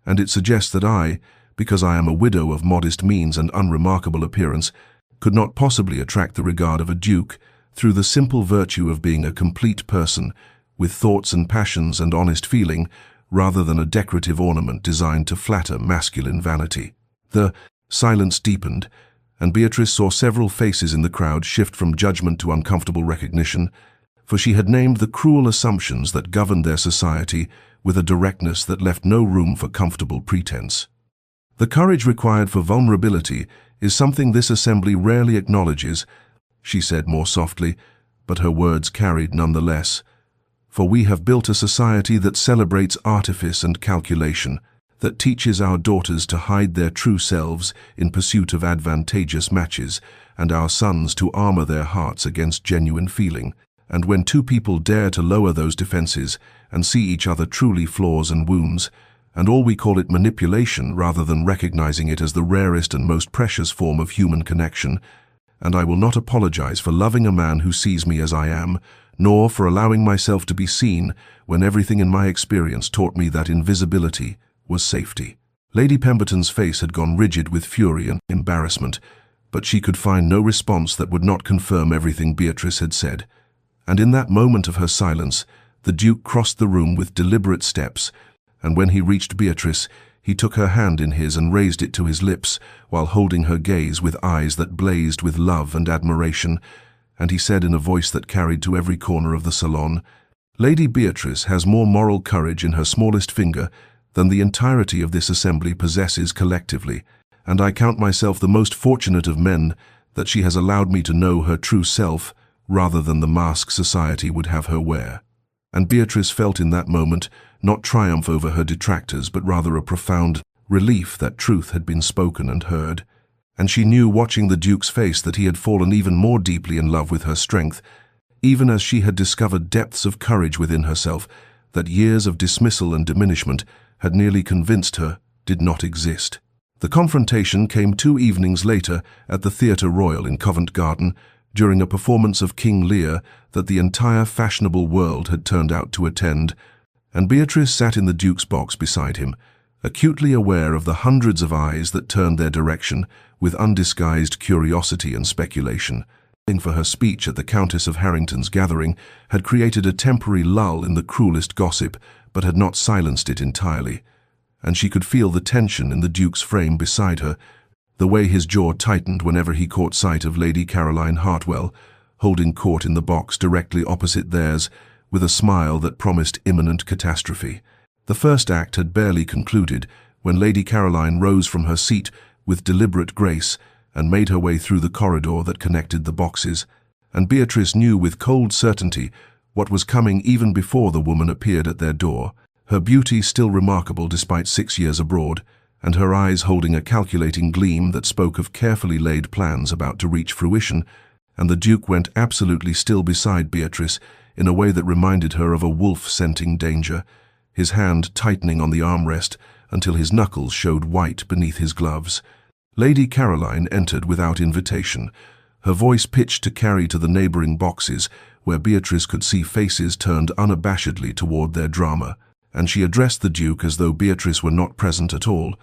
and it suggests that I, because I am a widow of modest means and unremarkable appearance, could not possibly attract the regard of a duke through the simple virtue of being a complete person, with thoughts and passions and honest feeling, rather than a decorative ornament designed to flatter masculine vanity. The silence deepened, and Beatrice saw several faces in the crowd shift from judgment to uncomfortable recognition, for she had named the cruel assumptions that governed their society with a directness that left no room for comfortable pretense. The courage required for vulnerability is something this assembly rarely acknowledges, she said more softly, but her words carried nonetheless. For we have built a society that celebrates artifice and calculation, that teaches our daughters to hide their true selves in pursuit of advantageous matches, and our sons to armor their hearts against genuine feeling. And when two people dare to lower those defenses and see each other truly flaws and wounds, and all we call it manipulation rather than recognizing it as the rarest and most precious form of human connection, and I will not apologize for loving a man who sees me as I am, nor for allowing myself to be seen when everything in my experience taught me that invisibility was safety. Lady Pemberton's face had gone rigid with fury and embarrassment, but she could find no response that would not confirm everything Beatrice had said. And in that moment of her silence, the Duke crossed the room with deliberate steps, and when he reached Beatrice, he took her hand in his and raised it to his lips, while holding her gaze with eyes that blazed with love and admiration, and he said in a voice that carried to every corner of the salon, "Lady Beatrice has more moral courage in her smallest finger than the entirety of this assembly possesses collectively, and I count myself the most fortunate of men that she has allowed me to know her true self rather than the mask society would have her wear." And Beatrice felt in that moment not triumph over her detractors, but rather a profound relief that truth had been spoken and heard. And she knew, watching the Duke's face, that he had fallen even more deeply in love with her strength, even as she had discovered depths of courage within herself that years of dismissal and diminishment had nearly convinced her did not exist. The confrontation came 2 evenings later at the Theatre Royal in Covent Garden, during a performance of King Lear that the entire fashionable world had turned out to attend, and Beatrice sat in the Duke's box beside him, acutely aware of the hundreds of eyes that turned their direction with undisguised curiosity and speculation. For her speech at the Countess of Harrington's gathering had created a temporary lull in the cruelest gossip, but had not silenced it entirely, and she could feel the tension in the Duke's frame beside her, the way his jaw tightened whenever he caught sight of Lady Caroline Hartwell, holding court in the box directly opposite theirs, with a smile that promised imminent catastrophe. The first act had barely concluded when Lady Caroline rose from her seat with deliberate grace and made her way through the corridor that connected the boxes, and Beatrice knew with cold certainty what was coming even before the woman appeared at their door, her beauty still remarkable despite 6 years abroad, and her eyes holding a calculating gleam that spoke of carefully laid plans about to reach fruition, and the Duke went absolutely still beside Beatrice in a way that reminded her of a wolf scenting danger, his hand tightening on the armrest until his knuckles showed white beneath his gloves. Lady Caroline entered without invitation, her voice pitched to carry to the neighboring boxes, where Beatrice could see faces turned unabashedly toward their drama, and she addressed the Duke as though Beatrice were not present at all,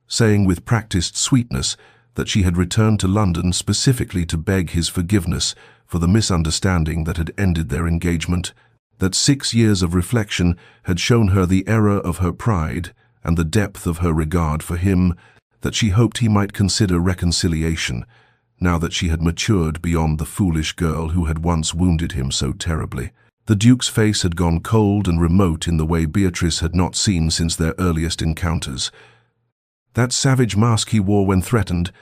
saying with practiced sweetness that she had returned to London specifically to beg his forgiveness for the misunderstanding that had ended their engagement, that 6 years of reflection had shown her the error of her pride and the depth of her regard for him, that she hoped he might consider reconciliation, now that she had matured beyond the foolish girl who had once wounded him so terribly. The Duke's face had gone cold and remote in the way Beatrice had not seen since their earliest encounters. That savage mask he wore when threatened,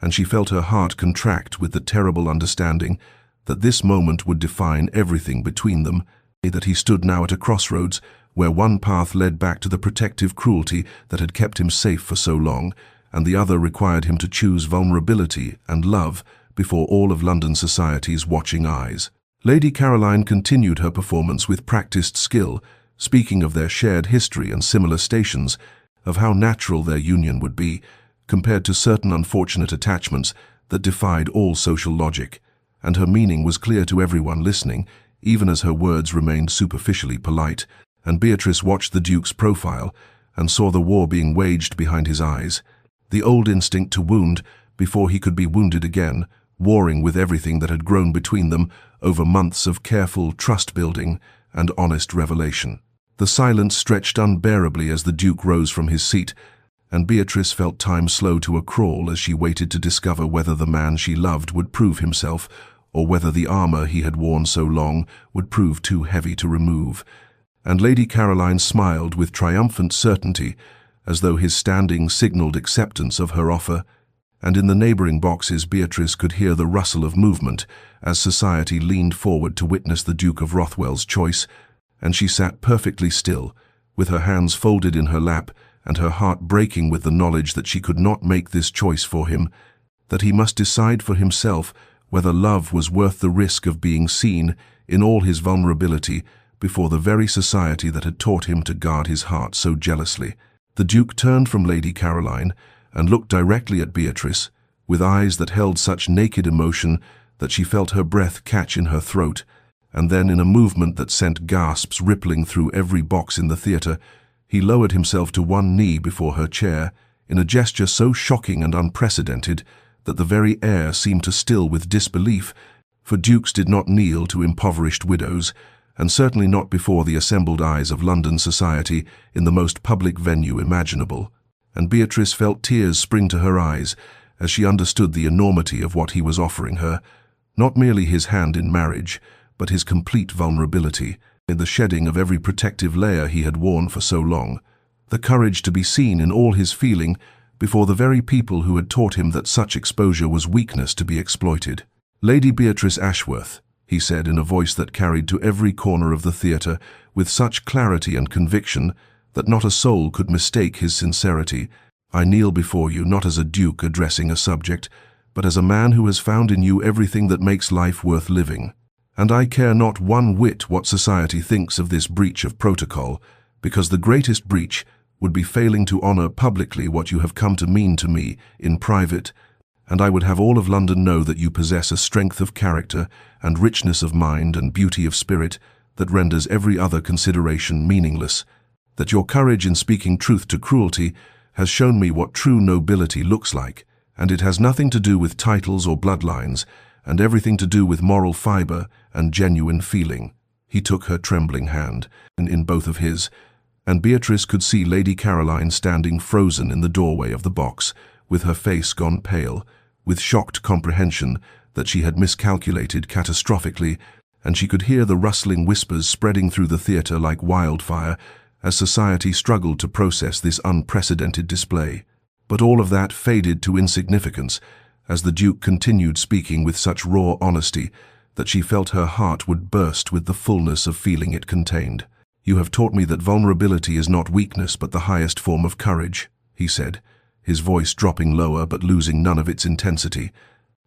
and she felt her heart contract with the terrible understanding that this moment would define everything between them, that he stood now at a crossroads where one path led back to the protective cruelty that had kept him safe for so long, and the other required him to choose vulnerability and love before all of London society's watching eyes. Lady Caroline continued her performance with practiced skill, speaking of their shared history and similar stations, of how natural their union would be, compared to certain unfortunate attachments that defied all social logic, and her meaning was clear to everyone listening, even as her words remained superficially polite, and Beatrice watched the Duke's profile and saw the war being waged behind his eyes, the old instinct to wound before he could be wounded again, warring with everything that had grown between them over months of careful trust-building and honest revelation. The silence stretched unbearably as the Duke rose from his seat, and Beatrice felt time slow to a crawl as she waited to discover whether the man she loved would prove himself, or whether the armor he had worn so long would prove too heavy to remove. And Lady Caroline smiled with triumphant certainty, as though his standing signaled acceptance of her offer, and in the neighboring boxes Beatrice could hear the rustle of movement as society leaned forward to witness the Duke of Rothwell's choice, and she sat perfectly still, with her hands folded in her lap and her heart breaking with the knowledge that she could not make this choice for him, that he must decide for himself whether love was worth the risk of being seen in all his vulnerability before the very society that had taught him to guard his heart so jealously. The Duke turned from Lady Caroline and looked directly at Beatrice, with eyes that held such naked emotion that she felt her breath catch in her throat, and then in a movement that sent gasps rippling through every box in the theatre, he lowered himself to one knee before her chair, in a gesture so shocking and unprecedented that the very air seemed to still with disbelief, for dukes did not kneel to impoverished widows, and certainly not before the assembled eyes of London society in the most public venue imaginable. And Beatrice felt tears spring to her eyes as she understood the enormity of what he was offering her, not merely his hand in marriage, but his complete vulnerability, in the shedding of every protective layer he had worn for so long, the courage to be seen in all his feeling before the very people who had taught him that such exposure was weakness to be exploited. "Lady Beatrice Ashworth," he said in a voice that carried to every corner of the theatre with such clarity and conviction that not a soul could mistake his sincerity, "I kneel before you not as a duke addressing a subject, but as a man who has found in you everything that makes life worth living. And I care not one whit what society thinks of this breach of protocol, because the greatest breach would be failing to honor publicly what you have come to mean to me in private, and I would have all of London know that you possess a strength of character and richness of mind and beauty of spirit that renders every other consideration meaningless, that your courage in speaking truth to cruelty has shown me what true nobility looks like, and it has nothing to do with titles or bloodlines, and everything to do with moral fiber and genuine feeling." He took her trembling hand in both of his, and Beatrice could see Lady Caroline standing frozen in the doorway of the box, with her face gone pale, with shocked comprehension that she had miscalculated catastrophically, and she could hear the rustling whispers spreading through the theatre like wildfire as society struggled to process this unprecedented display. But all of that faded to insignificance as the Duke continued speaking with such raw honesty that she felt her heart would burst with the fullness of feeling it contained. "You have taught me that vulnerability is not weakness but the highest form of courage," he said, his voice dropping lower but losing none of its intensity.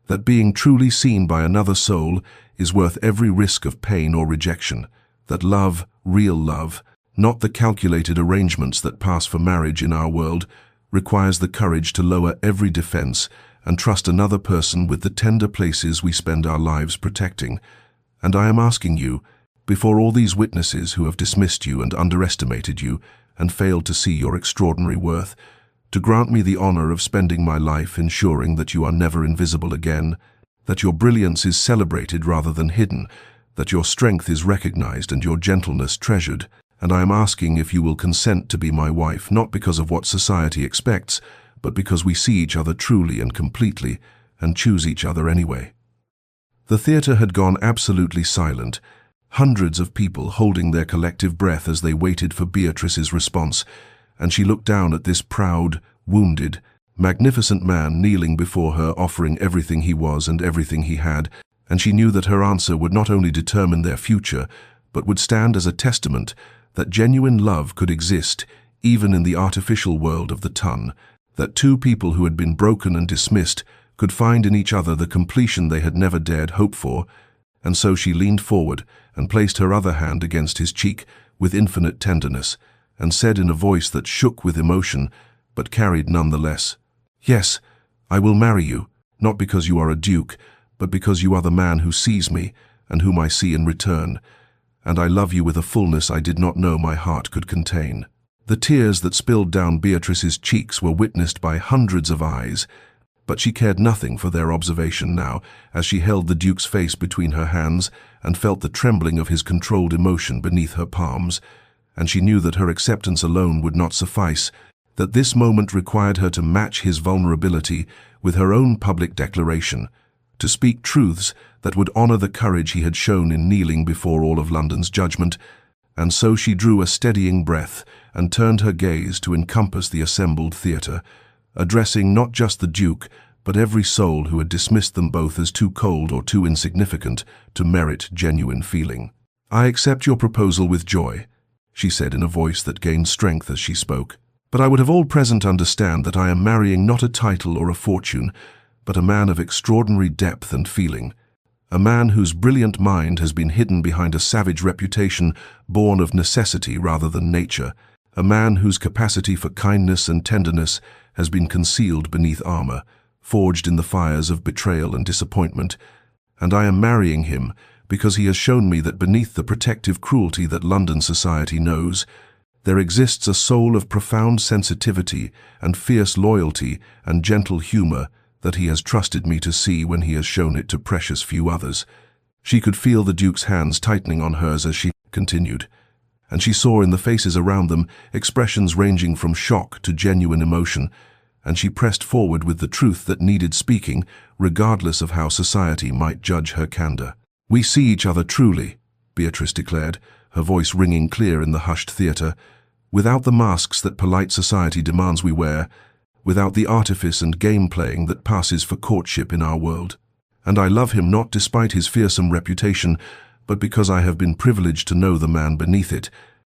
"That being truly seen by another soul is worth every risk of pain or rejection. That love, real love, not the calculated arrangements that pass for marriage in our world, requires the courage to lower every defense and trust another person with the tender places we spend our lives protecting. And I am asking you, before all these witnesses who have dismissed you and underestimated you and failed to see your extraordinary worth, to grant me the honor of spending my life ensuring that you are never invisible again, that your brilliance is celebrated rather than hidden, that your strength is recognized and your gentleness treasured. And I am asking if you will consent to be my wife, not because of what society expects, but because we see each other truly and completely and choose each other anyway. The theater had gone absolutely silent, hundreds of people holding their collective breath as they waited for Beatrice's response, and she looked down at this proud, wounded, magnificent man kneeling before her, offering everything he was and everything he had, and she knew that her answer would not only determine their future, but would stand as a testament that genuine love could exist even in the artificial world of the ton, that two people who had been broken and dismissed could find in each other the completion they had never dared hope for. And so she leaned forward and placed her other hand against his cheek with infinite tenderness, and said in a voice that shook with emotion, but carried nonetheless, "Yes, I will marry you, not because you are a duke, but because you are the man who sees me and whom I see in return. And I love you with a fullness I did not know my heart could contain." The tears that spilled down Beatrice's cheeks were witnessed by hundreds of eyes, but she cared nothing for their observation now, as she held the Duke's face between her hands and felt the trembling of his controlled emotion beneath her palms, and she knew that her acceptance alone would not suffice, that this moment required her to match his vulnerability with her own public declaration, to speak truths that would honor the courage he had shown in kneeling before all of London's judgment. And so she drew a steadying breath and turned her gaze to encompass the assembled theater, addressing not just the Duke, but every soul who had dismissed them both as too cold or too insignificant to merit genuine feeling. "I accept your proposal with joy," she said in a voice that gained strength as she spoke. "But I would have all present understand that I am marrying not a title or a fortune, but a man of extraordinary depth and feeling, a man whose brilliant mind has been hidden behind a savage reputation born of necessity rather than nature, a man whose capacity for kindness and tenderness has been concealed beneath armor, forged in the fires of betrayal and disappointment. And I am marrying him because he has shown me that beneath the protective cruelty that London society knows, there exists a soul of profound sensitivity and fierce loyalty and gentle humor that he has trusted me to see when he has shown it to precious few others." She could feel the Duke's hands tightening on hers as she continued, and she saw in the faces around them expressions ranging from shock to genuine emotion, and she pressed forward with the truth that needed speaking, regardless of how society might judge her candor. "We see each other truly," Beatrice declared, her voice ringing clear in the hushed theater, "without the masks that polite society demands we wear, without the artifice and game-playing that passes for courtship in our world. And I love him not despite his fearsome reputation, but because I have been privileged to know the man beneath it,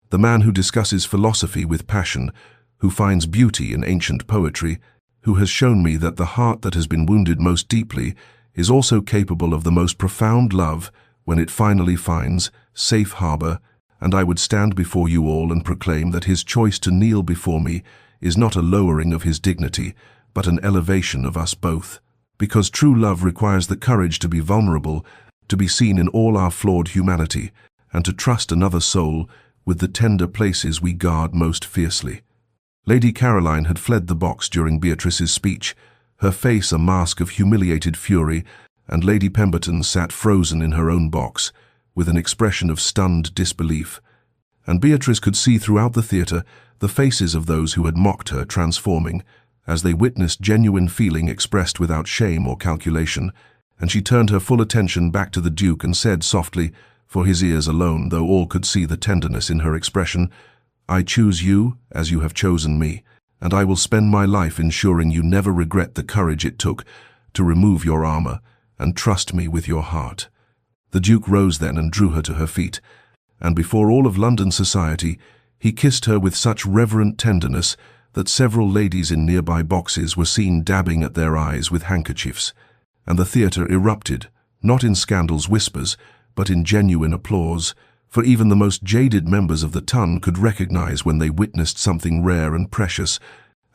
the man who discusses philosophy with passion, who finds beauty in ancient poetry, who has shown me that the heart that has been wounded most deeply is also capable of the most profound love when it finally finds safe harbor. And I would stand before you all and proclaim that his choice to kneel before me is not a lowering of his dignity, but an elevation of us both. Because true love requires the courage to be vulnerable, to be seen in all our flawed humanity, and to trust another soul with the tender places we guard most fiercely." Lady Caroline had fled the box during Beatrice's speech, her face a mask of humiliated fury, and Lady Pemberton sat frozen in her own box, with an expression of stunned disbelief. And Beatrice could see throughout the theater the faces of those who had mocked her transforming, as they witnessed genuine feeling expressed without shame or calculation, and she turned her full attention back to the Duke and said softly, for his ears alone, though all could see the tenderness in her expression, "I choose you as you have chosen me, and I will spend my life ensuring you never regret the courage it took to remove your armor and trust me with your heart." The Duke rose then and drew her to her feet, and before all of London society, he kissed her with such reverent tenderness that several ladies in nearby boxes were seen dabbing at their eyes with handkerchiefs, and the theater erupted, not in scandal's whispers, but in genuine applause, for even the most jaded members of the ton could recognize when they witnessed something rare and precious.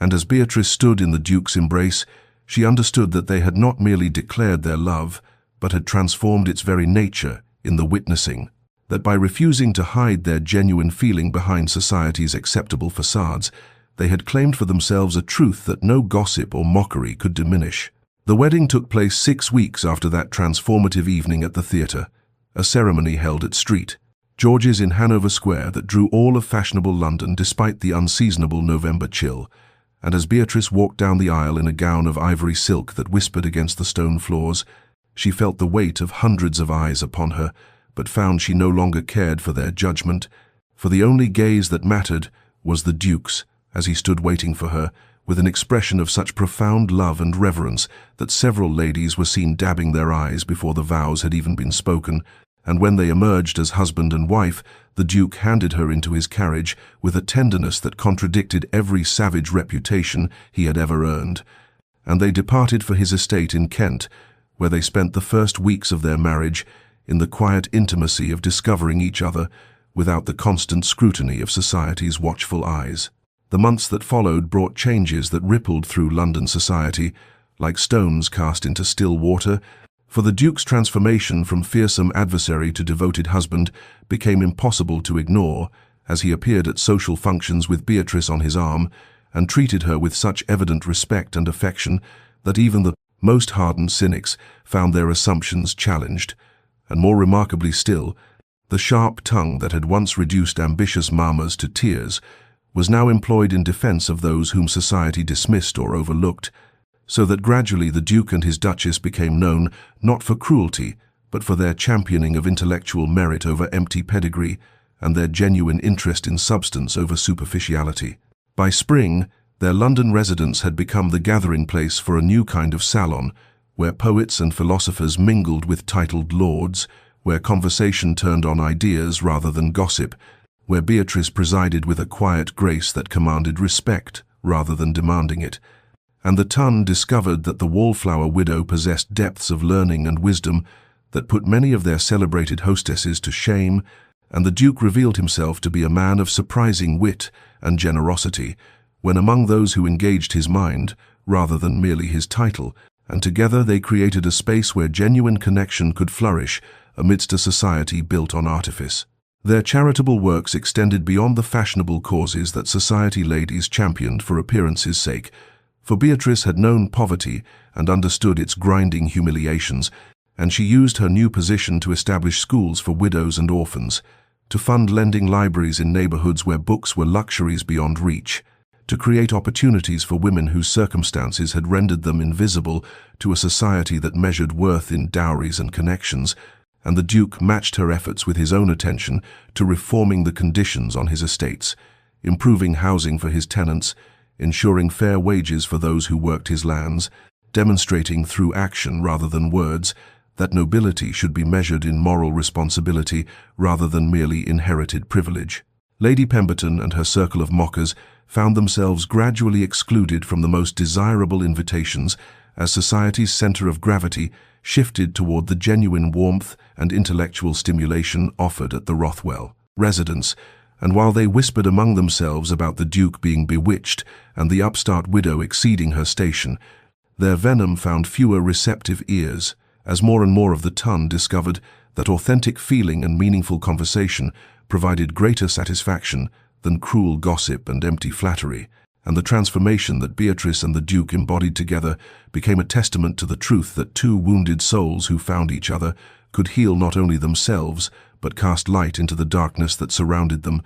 And as Beatrice stood in the Duke's embrace, She understood that they had not merely declared their love, but had transformed its very nature in the witnessing, that by refusing to hide their genuine feeling behind society's acceptable facades, they had claimed for themselves a truth that no gossip or mockery could diminish. The wedding took place 6 weeks after that transformative evening at the theatre, a ceremony held at St. George's in Hanover Square that drew all of fashionable London despite the unseasonable November chill, and as Beatrice walked down the aisle in a gown of ivory silk that whispered against the stone floors, she felt the weight of hundreds of eyes upon her, but found she no longer cared for their judgment, for the only gaze that mattered was the Duke's, as he stood waiting for her, with an expression of such profound love and reverence that several ladies were seen dabbing their eyes before the vows had even been spoken, and when they emerged as husband and wife, the Duke handed her into his carriage with a tenderness that contradicted every savage reputation he had ever earned, and they departed for his estate in Kent, where they spent the first weeks of their marriage in the quiet intimacy of discovering each other without the constant scrutiny of society's watchful eyes. The months that followed brought changes that rippled through London society, like stones cast into still water, for the Duke's transformation from fearsome adversary to devoted husband became impossible to ignore as he appeared at social functions with Beatrice on his arm and treated her with such evident respect and affection that even the most hardened cynics found their assumptions challenged. And more remarkably still, the sharp tongue that had once reduced ambitious mammas to tears was now employed in defense of those whom society dismissed or overlooked, so that gradually the Duke and his Duchess became known not for cruelty, but for their championing of intellectual merit over empty pedigree and their genuine interest in substance over superficiality. By spring, their London residence had become the gathering place for a new kind of salon, where poets and philosophers mingled with titled lords, where conversation turned on ideas rather than gossip, where Beatrice presided with a quiet grace that commanded respect rather than demanding it, and the Ton discovered that the Wallflower widow possessed depths of learning and wisdom that put many of their celebrated hostesses to shame, and the Duke revealed himself to be a man of surprising wit and generosity, when among those who engaged his mind, rather than merely his title, and together they created a space where genuine connection could flourish amidst a society built on artifice. Their charitable works extended beyond the fashionable causes that society ladies championed for appearance's sake, for Beatrice had known poverty and understood its grinding humiliations, and she used her new position to establish schools for widows and orphans, to fund lending libraries in neighborhoods where books were luxuries beyond reach, to create opportunities for women whose circumstances had rendered them invisible to a society that measured worth in dowries and connections, and the Duke matched her efforts with his own attention to reforming the conditions on his estates, improving housing for his tenants, ensuring fair wages for those who worked his lands, demonstrating through action rather than words that nobility should be measured in moral responsibility rather than merely inherited privilege. Lady Pemberton and her circle of mockers found themselves gradually excluded from the most desirable invitations as society's center of gravity shifted toward the genuine warmth and intellectual stimulation offered at the Rothwell residence, and while they whispered among themselves about the Duke being bewitched and the upstart widow exceeding her station, their venom found fewer receptive ears, as more and more of the Ton discovered that authentic feeling and meaningful conversation provided greater satisfaction than cruel gossip and empty flattery, and the transformation that Beatrice and the Duke embodied together became a testament to the truth that two wounded souls who found each other could heal not only themselves, but cast light into the darkness that surrounded them,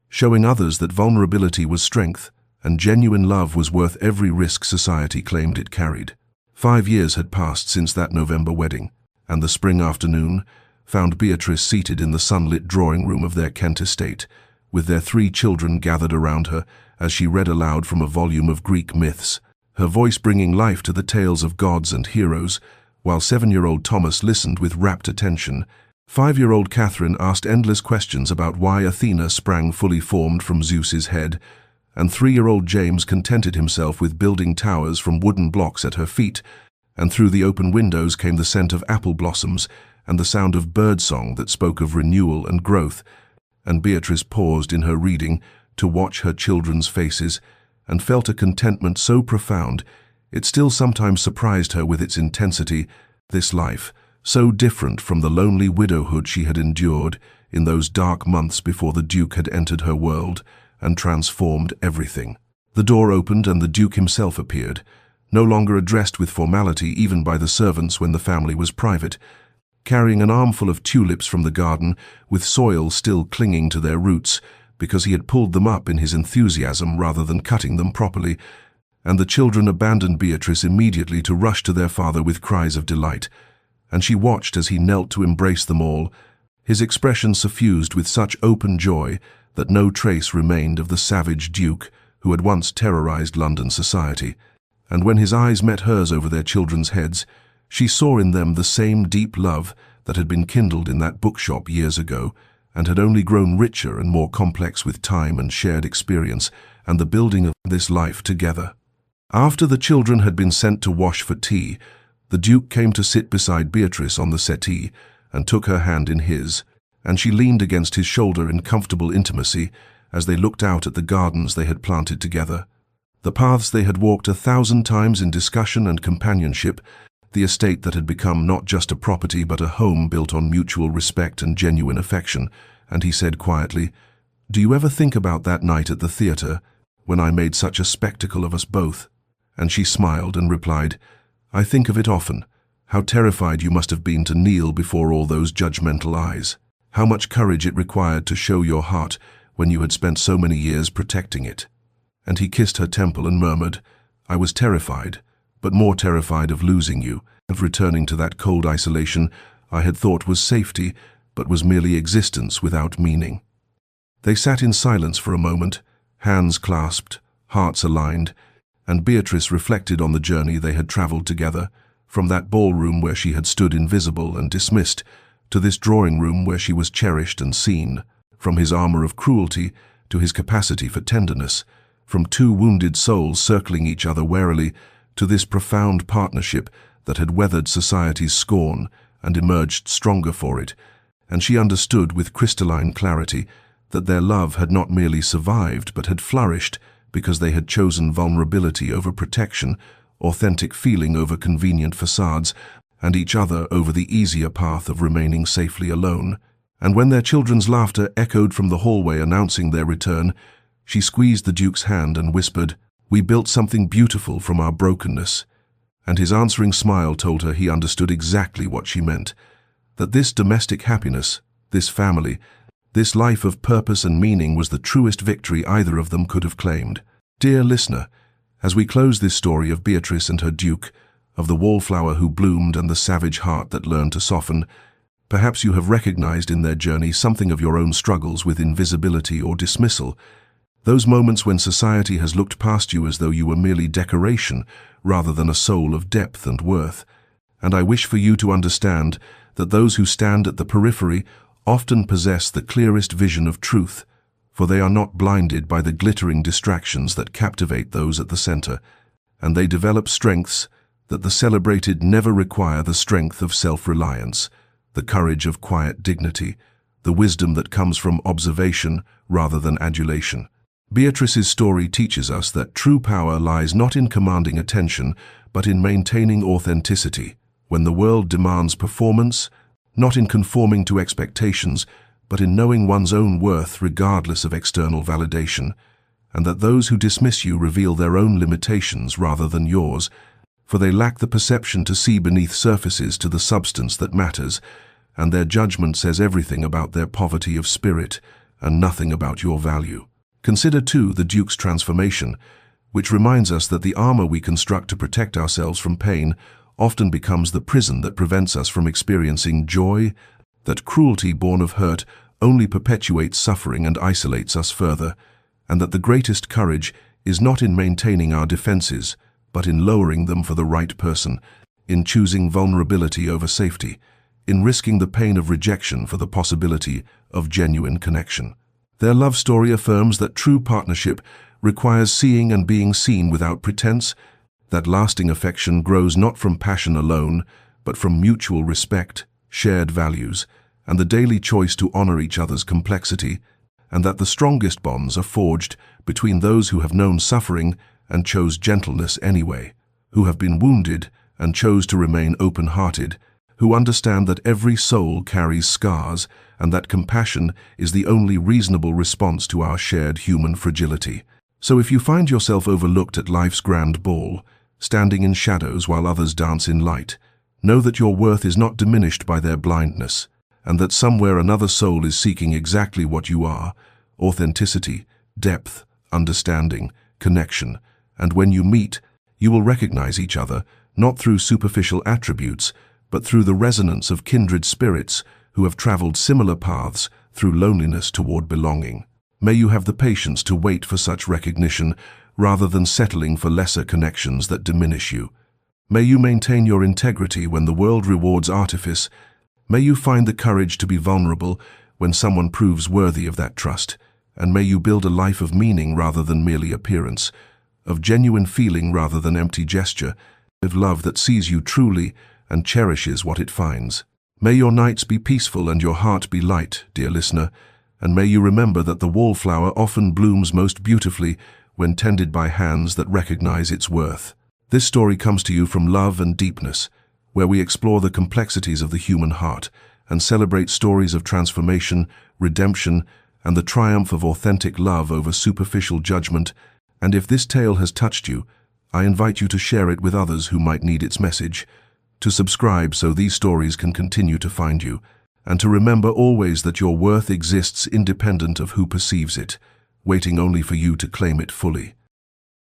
showing others that vulnerability was strength, and genuine love was worth every risk society claimed it carried. 5 years had passed since that November wedding, and the spring afternoon found Beatrice seated in the sunlit drawing room of their Kent estate, with their 3 children gathered around her as she read aloud from a volume of Greek myths, her voice bringing life to the tales of gods and heroes, while 7-year-old Thomas listened with rapt attention. 5-year-old Catherine asked endless questions about why Athena sprang fully formed from Zeus's head, and 3-year-old James contented himself with building towers from wooden blocks at her feet, and through the open windows came the scent of apple blossoms and the sound of birdsong that spoke of renewal and growth, and Beatrice paused in her reading to watch her children's faces and felt a contentment so profound It still sometimes surprised her with its intensity, this life, so different from the lonely widowhood she had endured in those dark months before the Duke had entered her world and transformed everything. The door opened and the Duke himself appeared, no longer addressed with formality even by the servants when the family was private, carrying an armful of tulips from the garden with soil still clinging to their roots because he had pulled them up in his enthusiasm rather than cutting them properly, and the children abandoned Beatrice immediately to rush to their father with cries of delight, and she watched as he knelt to embrace them all, his expression suffused with such open joy that no trace remained of the savage Duke who had once terrorized London society. And when his eyes met hers over their children's heads, she saw in them the same deep love that had been kindled in that bookshop years ago and had only grown richer and more complex with time and shared experience and the building of this life together. After the children had been sent to wash for tea, the Duke came to sit beside Beatrice on the settee and took her hand in his, and she leaned against his shoulder in comfortable intimacy as they looked out at the gardens they had planted together, the paths they had walked 1,000 times in discussion and companionship, the estate that had become not just a property but a home built on mutual respect and genuine affection. And he said quietly, "Do you ever think about that night at the theatre, when I made such a spectacle of us both?" And she smiled and replied, "I think of it often. How terrified you must have been to kneel before all those judgmental eyes. How much courage it required to show your heart when you had spent so many years protecting it." And he kissed her temple and murmured, "I was terrified, but more terrified of losing you, of returning to that cold isolation I had thought was safety, but was merely existence without meaning." They sat in silence for a moment, hands clasped, hearts aligned, and Beatrice reflected on the journey they had traveled together, from that ballroom where she had stood invisible and dismissed, to this drawing room where she was cherished and seen, from his armor of cruelty to his capacity for tenderness, from two wounded souls circling each other warily to this profound partnership that had weathered society's scorn and emerged stronger for it, and she understood with crystalline clarity that their love had not merely survived but had flourished because they had chosen vulnerability over protection, authentic feeling over convenient facades, and each other over the easier path of remaining safely alone. And when their children's laughter echoed from the hallway announcing their return, she squeezed the Duke's hand and whispered, "We built something beautiful from our brokenness." And his answering smile told her he understood exactly what she meant, that this domestic happiness, this family, this life of purpose and meaning was the truest victory either of them could have claimed. Dear listener, as we close this story of Beatrice and her Duke, of the wallflower who bloomed and the savage heart that learned to soften, perhaps you have recognized in their journey something of your own struggles with invisibility or dismissal, those moments when society has looked past you as though you were merely decoration rather than a soul of depth and worth. And I wish for you to understand that those who stand at the periphery often possess the clearest vision of truth, for they are not blinded by the glittering distractions that captivate those at the center, and they develop strengths that the celebrated never require: the strength of self-reliance, the courage of quiet dignity, the wisdom that comes from observation rather than adulation. Beatrice's story teaches us that true power lies not in commanding attention, but in maintaining authenticity, when the world demands performance, not in conforming to expectations, but in knowing one's own worth regardless of external validation, and that those who dismiss you reveal their own limitations rather than yours, for they lack the perception to see beneath surfaces to the substance that matters, and their judgment says everything about their poverty of spirit and nothing about your value. Consider, too, the Duke's transformation, which reminds us that the armor we construct to protect ourselves from pain often becomes the prison that prevents us from experiencing joy, that cruelty born of hurt only perpetuates suffering and isolates us further, and that the greatest courage is not in maintaining our defenses, but in lowering them for the right person, in choosing vulnerability over safety, in risking the pain of rejection for the possibility of genuine connection. Their love story affirms that true partnership requires seeing and being seen without pretense, that lasting affection grows not from passion alone, but from mutual respect, shared values, and the daily choice to honor each other's complexity, and that the strongest bonds are forged between those who have known suffering and chose gentleness anyway. who have been wounded and chose to remain open-hearted, who understand that every soul carries scars and that compassion is the only reasonable response to our shared human fragility. So if you find yourself overlooked at life's grand ball, standing in shadows while others dance in light, know that your worth is not diminished by their blindness, and that somewhere another soul is seeking exactly what you are: authenticity, depth, understanding, connection. And when you meet, you will recognize each other, not through superficial attributes, but through the resonance of kindred spirits who have traveled similar paths through loneliness toward belonging. May you have the patience to wait for such recognition rather than settling for lesser connections that diminish you. May you maintain your integrity when the world rewards artifice. May you find the courage to be vulnerable when someone proves worthy of that trust. And may you build a life of meaning rather than merely appearance, of genuine feeling rather than empty gesture, of love that sees you truly and cherishes what it finds. May your nights be peaceful and your heart be light, dear listener, and may you remember that the wallflower often blooms most beautifully when tended by hands that recognize its worth. This story comes to you from Love and Deepness, where we explore the complexities of the human heart and celebrate stories of transformation, redemption, and the triumph of authentic love over superficial judgment. And if this tale has touched you, I invite you to share it with others who might need its message, to subscribe so these stories can continue to find you, and to remember always that your worth exists independent of who perceives it, waiting only for you to claim it fully.